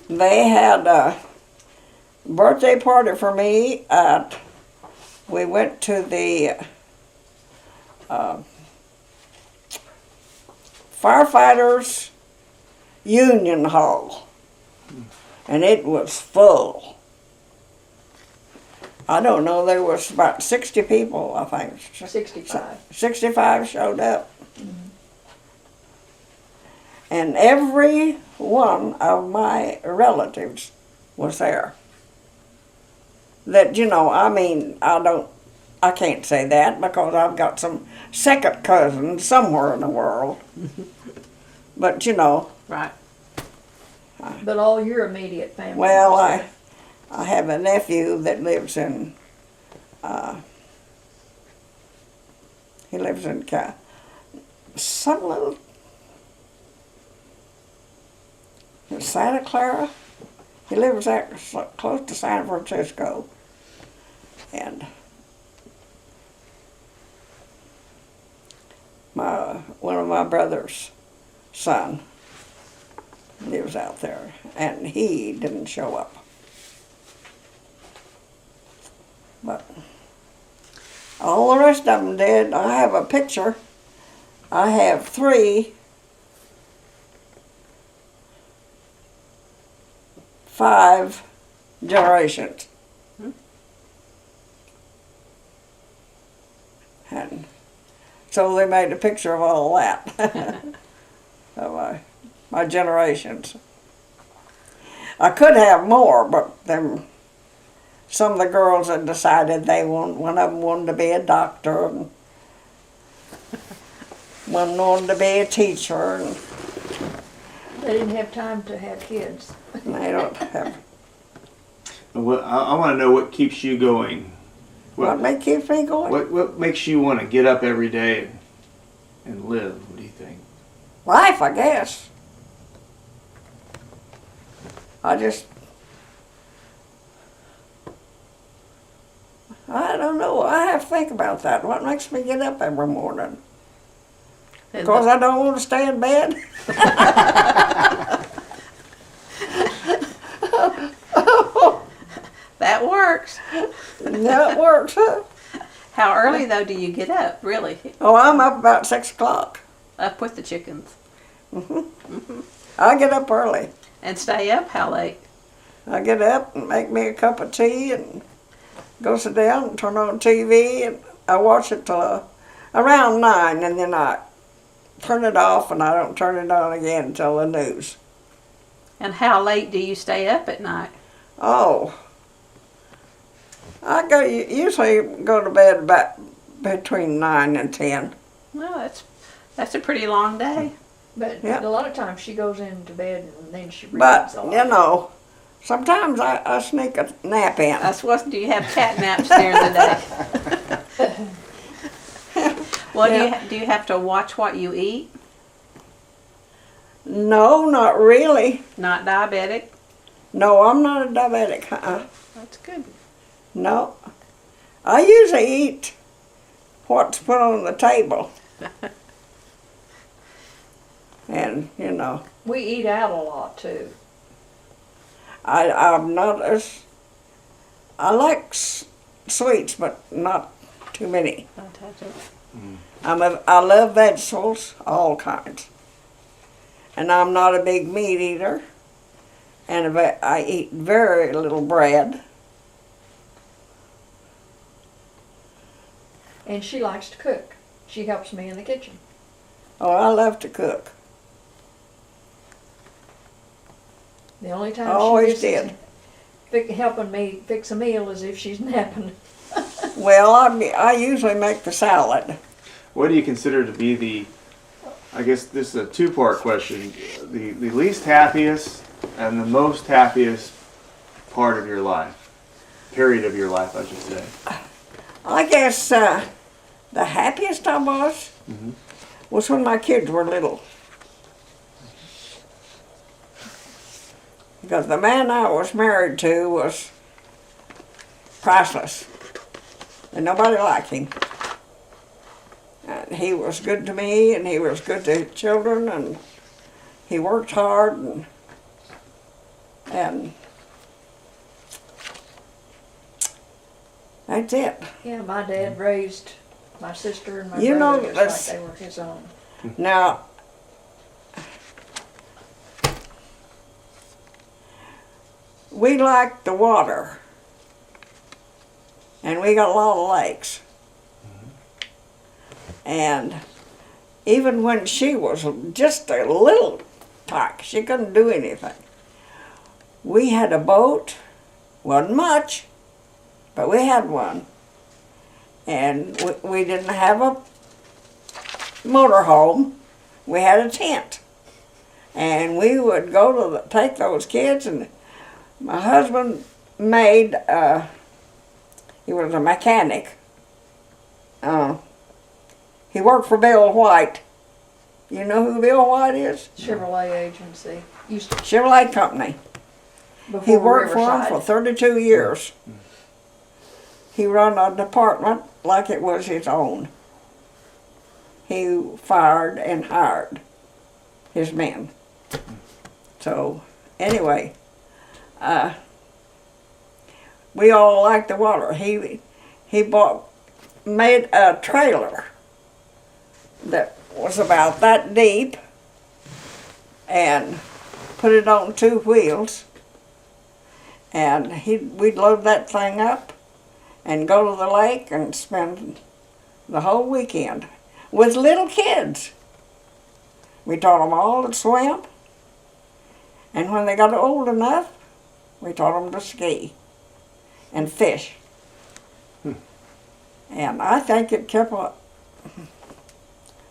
They had a birthday party for me we went to the Firefighters Union Hall, and it was full. I don't know, there was about 60 people, I think. 65. 65 showed up. And every one of my relatives was there. That, I can't say that because I've got some second cousins somewhere in the world. But, Right. But all your immediate family. well, was I have a nephew that lives in, some little, Santa Clara. He lives there close to San Francisco. And one of my brother's son lives out there, and he didn't show up. But all the rest of them did. I have a picture. I have 5 generations. And so they made a picture of all that. Of my generations. I could have more, but them, some of the girls had decided one of them wanted to be a doctor, and one wanted to be a teacher, and They didn't have time to have kids. they don't have. I want to know what keeps you going. What keeps me going? What makes you want to get up every day and live? What do you think? Life, I guess. I don't know. I have to think about that. What makes me get up every morning? Because I don't want to stay in bed. That works. That works, huh? How early though do you get up? Really? Oh, I'm up about 6 o'clock. Up with the chickens. I get up early. And stay up how late? I get up and make me a cup of tea and go sit down and turn on TV, and I watch it till around 9, and then I turn it off, and I don't turn it on again until the news. And how late do you stay up at night? Oh, I usually go to bed about between 9 and 10. Well, that's a pretty long day. But Yeah. a lot of times she goes into bed and then she reads But, a lot. you know, sometimes I sneak a nap in. Do you have cat naps during the day? Well, Yeah. do you have to watch what you eat? No, not really. Not diabetic? No, I'm not a diabetic. That's good. No. I usually eat what's put on the table. And, you know, We eat out a lot too. I'm not as, I like sweets, but not too many. Don't touch it. I love vegetables, all kinds. And I'm not a big meat eater. And I eat very little bread. And she likes to cook. She helps me in the kitchen. Oh, I love to cook. The only time I always she gets helping me fix a meal is if she's napping. Well, I usually make the salad. What do you consider to be I guess this is a two-part question, the least happiest and the most happiest part of your life, period of your life, I should say? I guess the happiest I was when my kids were little. Because the man I was married to was priceless. And nobody liked him. And he was good to me, and he was good to children, and he worked hard, and that's it. Yeah, my dad raised my sister and my You know, brother that's- just like they were his own. Now, we like the water, and we got a lot of lakes. And even when she was just a little tyke, she couldn't do anything. We had a boat, wasn't much, but we had one. And we didn't have a motorhome, we had a tent. And we would go to take those kids, and my husband made, he was a mechanic. He worked for Bill White. You know who Bill White is? Chevrolet agency. Used to, Chevrolet Company. before He worked for him Riverside. for 32 years. He run a department like it was his own. He fired and hired his men. So, anyway, we all liked the water. He made a trailer that was about that deep and put it on 2 wheels, and we'd load that thing up and go to the lake and spend the whole weekend with little kids. We taught them all to swim, and when they got old enough, we taught them to ski and fish. And I think it kept,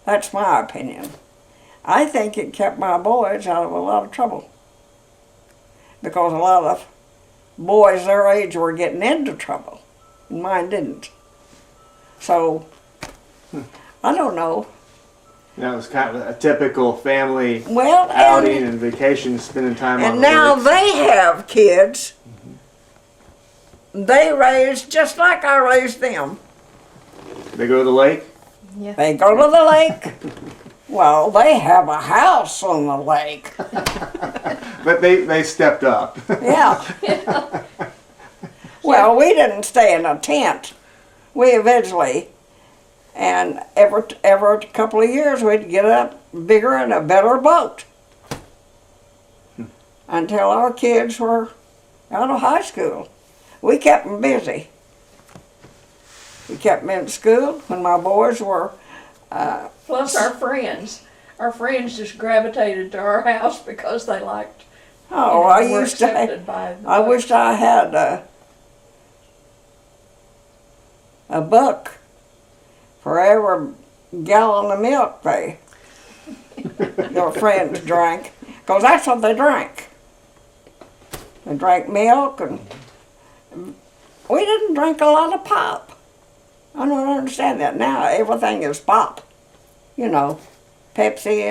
that's my opinion, I think it kept my boys out of a lot of trouble. Because a lot of boys their age were getting into trouble, and mine didn't. So, I don't know. That was kind of a typical family Well, outing and vacation, spending time on and the now lakes. they have kids. They raised just like I raised them. They go to the lake. Yeah. They go to the lake. Well, they have a house on the lake. But they stepped up. Yeah. Well, we didn't stay in a tent. We eventually, and every couple of years, we'd get a bigger and a better boat. Until our kids were out of high school. We kept them busy. We kept them in school when my boys were. Plus our friends. Our friends just gravitated to our house because they liked. Oh, were I used to. accepted by the I boys. wished I had a buck for every gallon of milk your friends drank, because that's what they drank. They drank milk, and we didn't drink a lot of pop. I don't understand that now. Everything is pop, you know, Pepsi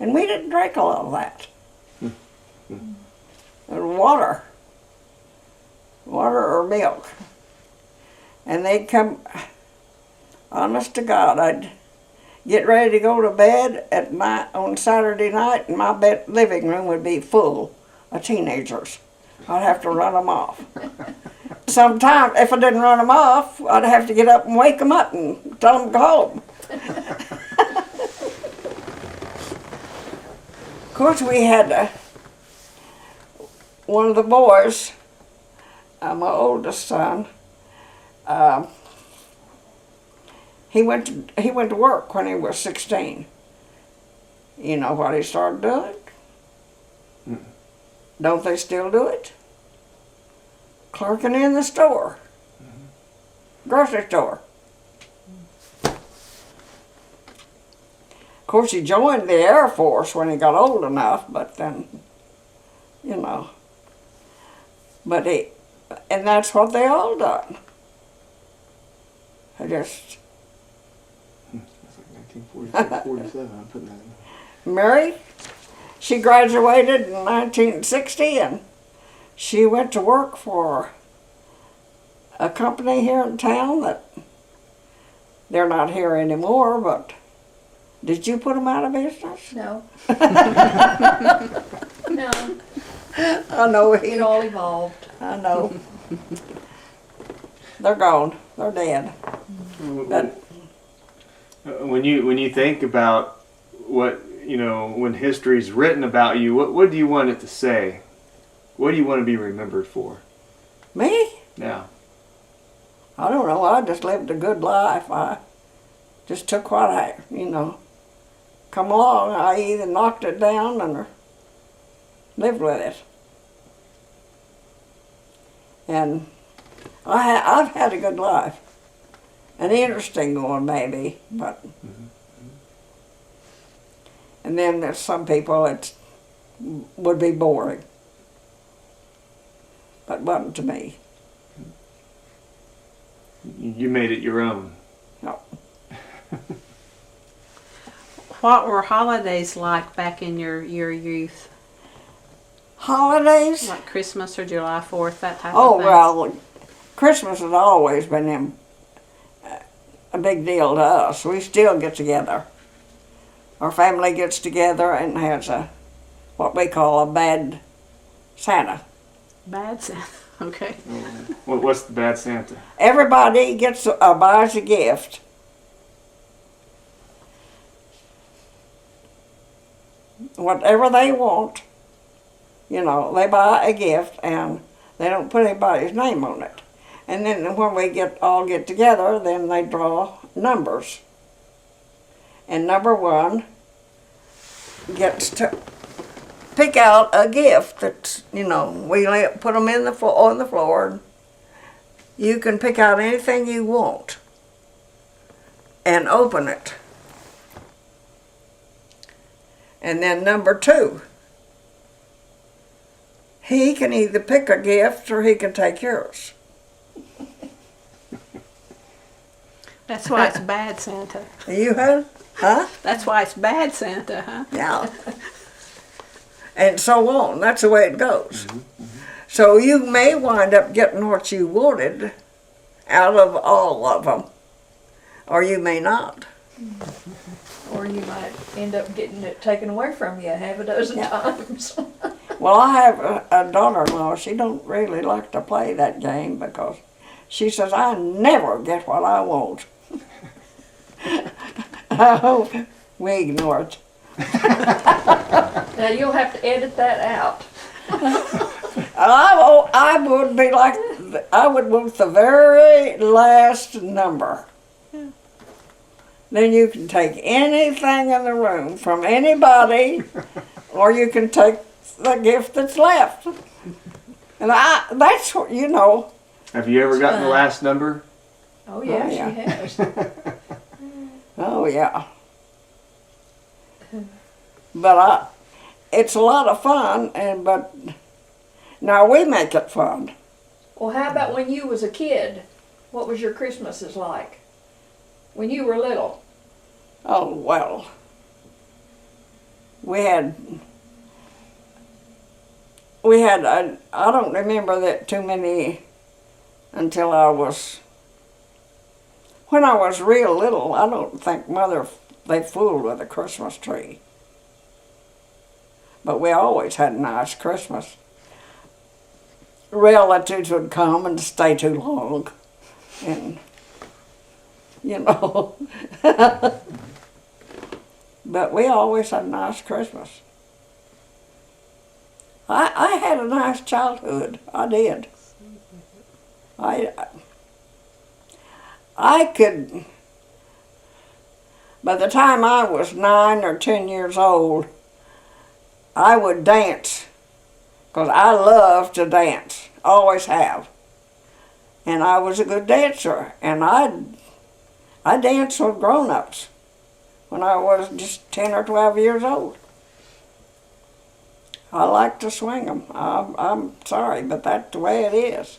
and we didn't drink a lot of that. And water or milk. And they'd come, honest to God, I'd get ready to go to bed at night on Saturday night, and my living room would be full of teenagers. I'd have to run them off. Sometimes, if I didn't run them off, I'd have to get up and wake them up and tell them to go home. Of course, we had one of the boys, my oldest son. He went to work when he was 16. You know what he started doing? Don't they still do it? Clerking in the store. Grocery store. Of course, he joined the Air Force when he got old enough, but then, you know. And that's what they all done. I just That's like 1946, 47. I'm putting that in. Mary, she graduated in 1960, and she went to work for a company here in town that they're not here anymore, but did you put them out of business? No. No. I know. It all evolved. I know. They're gone. They're dead. But When you think about what, you know, when history's written about you, what do you want it to say? What do you want to be remembered for? me? Now, I don't know. I just lived a good life. I just took what I, come along. I either knocked it down or lived with it. And I've had a good life. An interesting one, maybe, but. And then there's some people that would be boring. But wasn't to me. you made it your own. No. What were holidays like back in your youth? Holidays? Like Christmas or July 4th, that type Oh, of thing? well, Christmas has always been a big deal to us. We still get together. Our family gets together and has what we call a bad Santa. Bad Santa. Okay. What's the bad Santa? Everybody buys a gift. Whatever they want, they buy a gift and they don't put anybody's name on it. And then when we all get together, then they draw numbers. And number 1 gets to pick out a gift that's, we put them on the floor. You can pick out anything you want and open it. And then number 2, he can either pick a gift or he can take yours. That's why it's bad Santa. You had? Huh? That's why it's bad Santa, huh? Yeah. And so on. That's the way it goes. So you may wind up getting what you wanted out of all of them, or you may not. Or you might end up getting it taken away from you half a dozen times. Well, I have a daughter-in-law. She don't really like to play that game because she says, I never get what I want. I hope we ignore it. Now you'll have to edit that out. I would be like, I would want the very last number. Then you can take anything in the room from anybody, or you can take the gift that's left. And that's what, Have you ever gotten the last number? Oh yeah, Oh, yeah. she has. Oh yeah. But it's a lot of fun, but now we make it fun. Well, how about when you was a kid? What was your Christmases like? When you were little? Oh well. We had. I don't remember that too many until when I was real little. I don't think they fooled with a Christmas tree. But we always had a nice Christmas. Relatives would come and stay too long. And, but we always had a nice Christmas. I had a nice childhood. I did. I could, by the time I was 9 or 10 years old, I would dance, because I love to dance, always have. And I was a good dancer, and I danced with grown-ups when I was just 10 or 12 years old. I like to swing them. I'm sorry, but that's the way it is.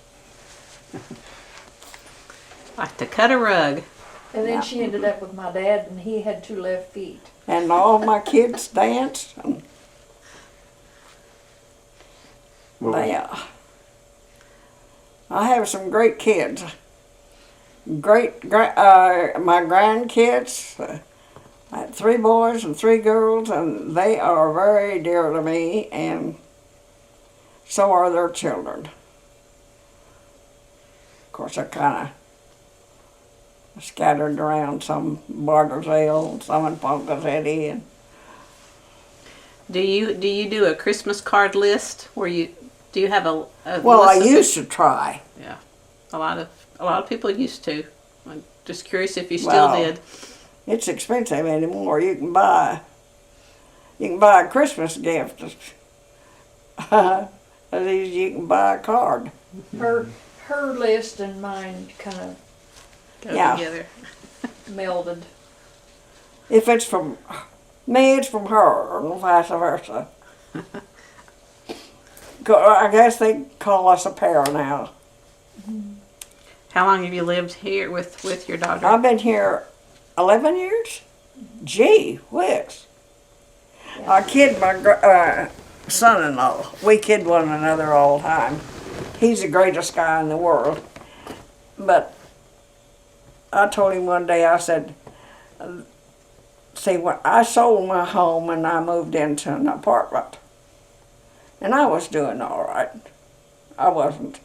Like to cut a rug. And then Yeah. she ended up with my dad, and he had 2 left feet. And all my kids danced. And I have some great kids. My grandkids. I had 3 boys and 3 girls, and they are very dear to me, and so are their children. Of course, they're kind of scattered around, some Bartlesville, some in Ponca City. And Do you do a Christmas card list where do you have a well, I list of used to try. Yeah, a lot of people used to. I'm just curious if you still Well, did. It's expensive anymore. You can buy a Christmas gift as easy as you can buy a card. Her list and mine kind of Go yeah. together. melded. If it's from me, it's from her, and vice versa. I guess they call us a pair now. How long have you lived here with your daughter? I've been here 11 years. Gee whiz. I kid my son-in-law. We kid one another all the time. He's the greatest guy in the world. But I told him one day, I said, see, when I sold my home and I moved into an apartment, and I was doing all right. I wasn't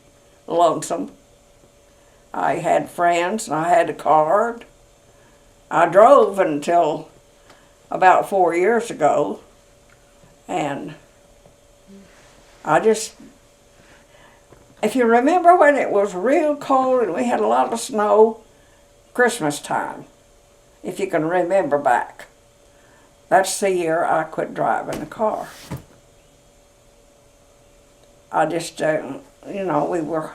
lonesome. I had friends and I had a car. I drove until about 4 years ago, and if you remember when it was real cold and we had a lot of snow, Christmas time, if you can remember back. That's the year I quit driving the car. I just, we were,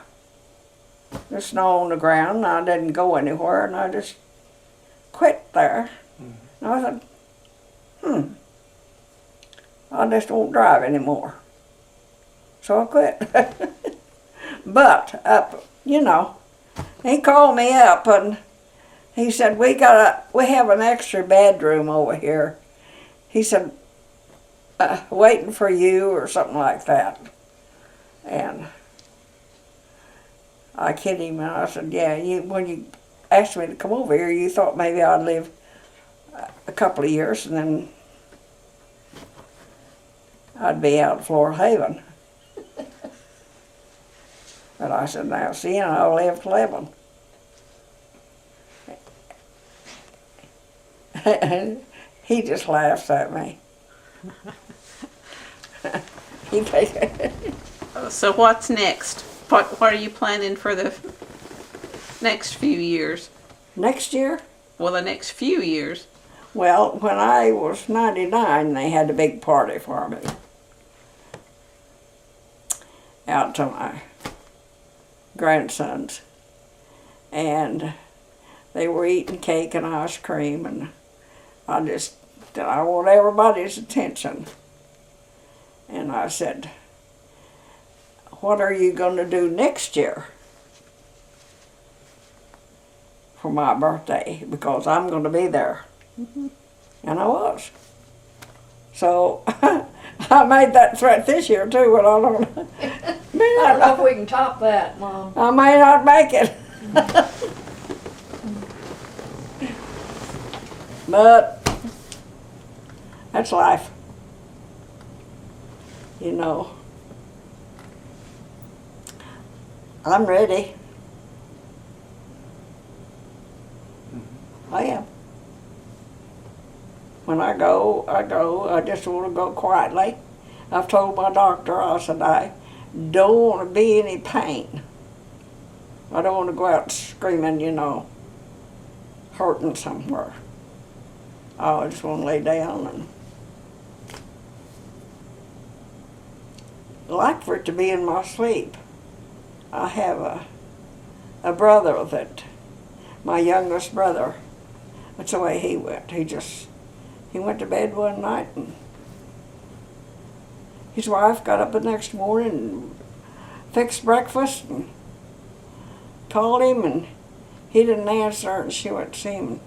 the snow on the ground, and I didn't go anywhere, and I just quit there. And I said, I just won't drive anymore. So I quit. But, he called me up and he said, we have an extra bedroom over here. He said, waiting for you or something like that. And I kid him and I said, yeah, when you asked me to come over here, you thought maybe I'd live a couple of years and then I'd be out of Florida Haven. But I said, now see, I'll live to 11. And he just laughs at me. So what's next? What are you planning for the next few years? Next year? Well, the next few years. Well, when I was 99, they had a big party for me. Out to my grandsons. And they were eating cake and ice cream, and I want everybody's attention. And I said, what are you going to do next year for my birthday? Because I'm going to be there. And I was. So I made that threat this year too, but I don't know. I don't know if we can top that, Mom. I may not make it. But that's life. I'm ready. I am. When I go. I just want to go quietly. I've told my doctor, I said, I don't want to be any pain. I don't want to go out screaming, hurting somewhere. I just want to lay down and like for it to be in my sleep. I have a brother my youngest brother, that's the way he went. He went to bed one night and his wife got up the next morning and fixed breakfast and called him and he didn't answer and she went to see him.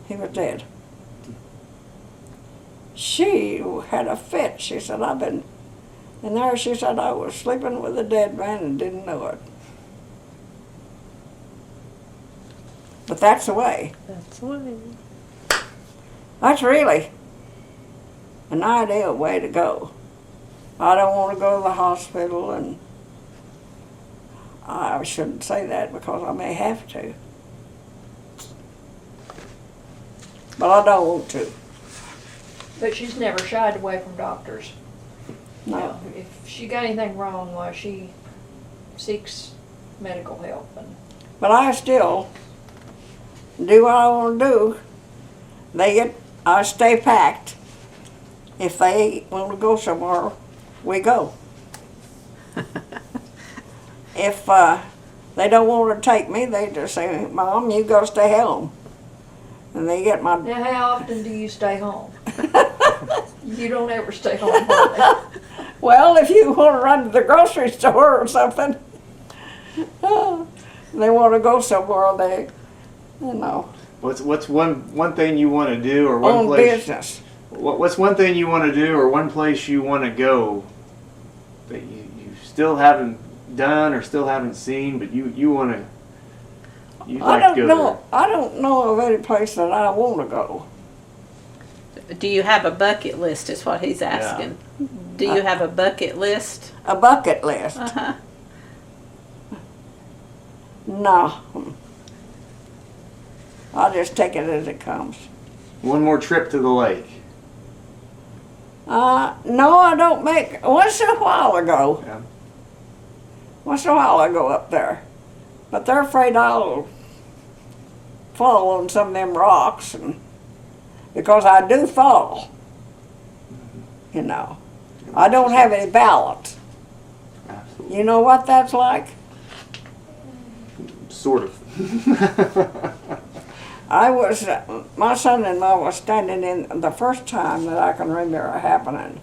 He was dead. She had a fit. She said, and there she said, I was sleeping with a dead man and didn't know it. But that's the way. That's the way. That's really an ideal way to go. I don't want to go to the hospital, and I shouldn't say that because I may have to. But I don't want to. But she's never shied away from doctors. No. If she got anything wrong, well, she seeks medical help. But I still do what I want to do. I stay packed. If they want to go somewhere, we go. If they don't want to take me, they just say, Mom, you go stay home. And they get my... Now, how often do you stay home? You don't ever stay home, hardly. Well, if you want to run to the grocery store or something, they want to go somewhere, What's one thing you want to do or one own place? business. What's one thing you want to do or one place you want to go that you still haven't done or still haven't seen, but you want to? You'd like to go there. I don't know of any place that I want to go. Do you have a bucket list is what he's asking. Yeah. Do you have a bucket list? A bucket list? Uh-huh. No. I'll just take it as it comes. One more trip to the lake. No, I don't make... Once in a while I go. Yeah. Once in a while I go up there. But they're afraid I'll fall on some of them rocks, and because I do fall, you know. I don't have any balance. Absolutely. You know what that's like? Sort of. My son-in-law was standing in, the first time that I can remember happening,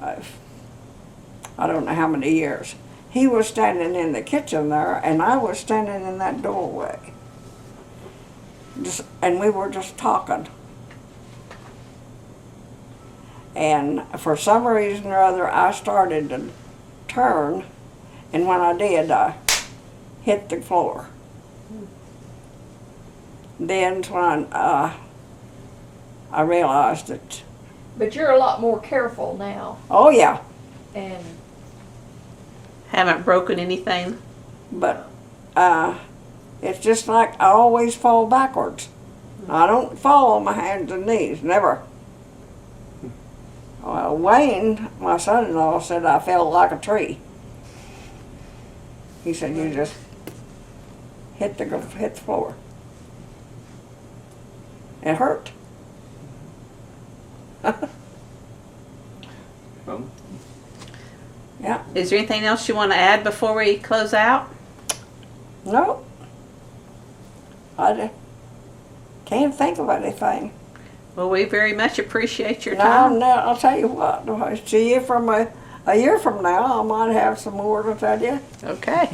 I don't know how many years. He was standing in the kitchen there, and I was standing in that doorway. And we were just talking. And for some reason or other, I started to turn, and when I did, I hit the floor. Then when I realized that, But you're a lot more careful now, oh yeah, and Haven't broken anything? but it's just like I always fall backwards. I don't fall on my hands and knees, never. Well, Wayne, my son-in-law, said I fell like a tree. He said, you just hit the floor. It hurt. Well, Yeah. Is there anything else you want to add before we close out? No. Can't think of anything. Well, we very much appreciate your Now, time. I'll tell you what. If I see you from a year from now, I might have some more to tell you. Okay.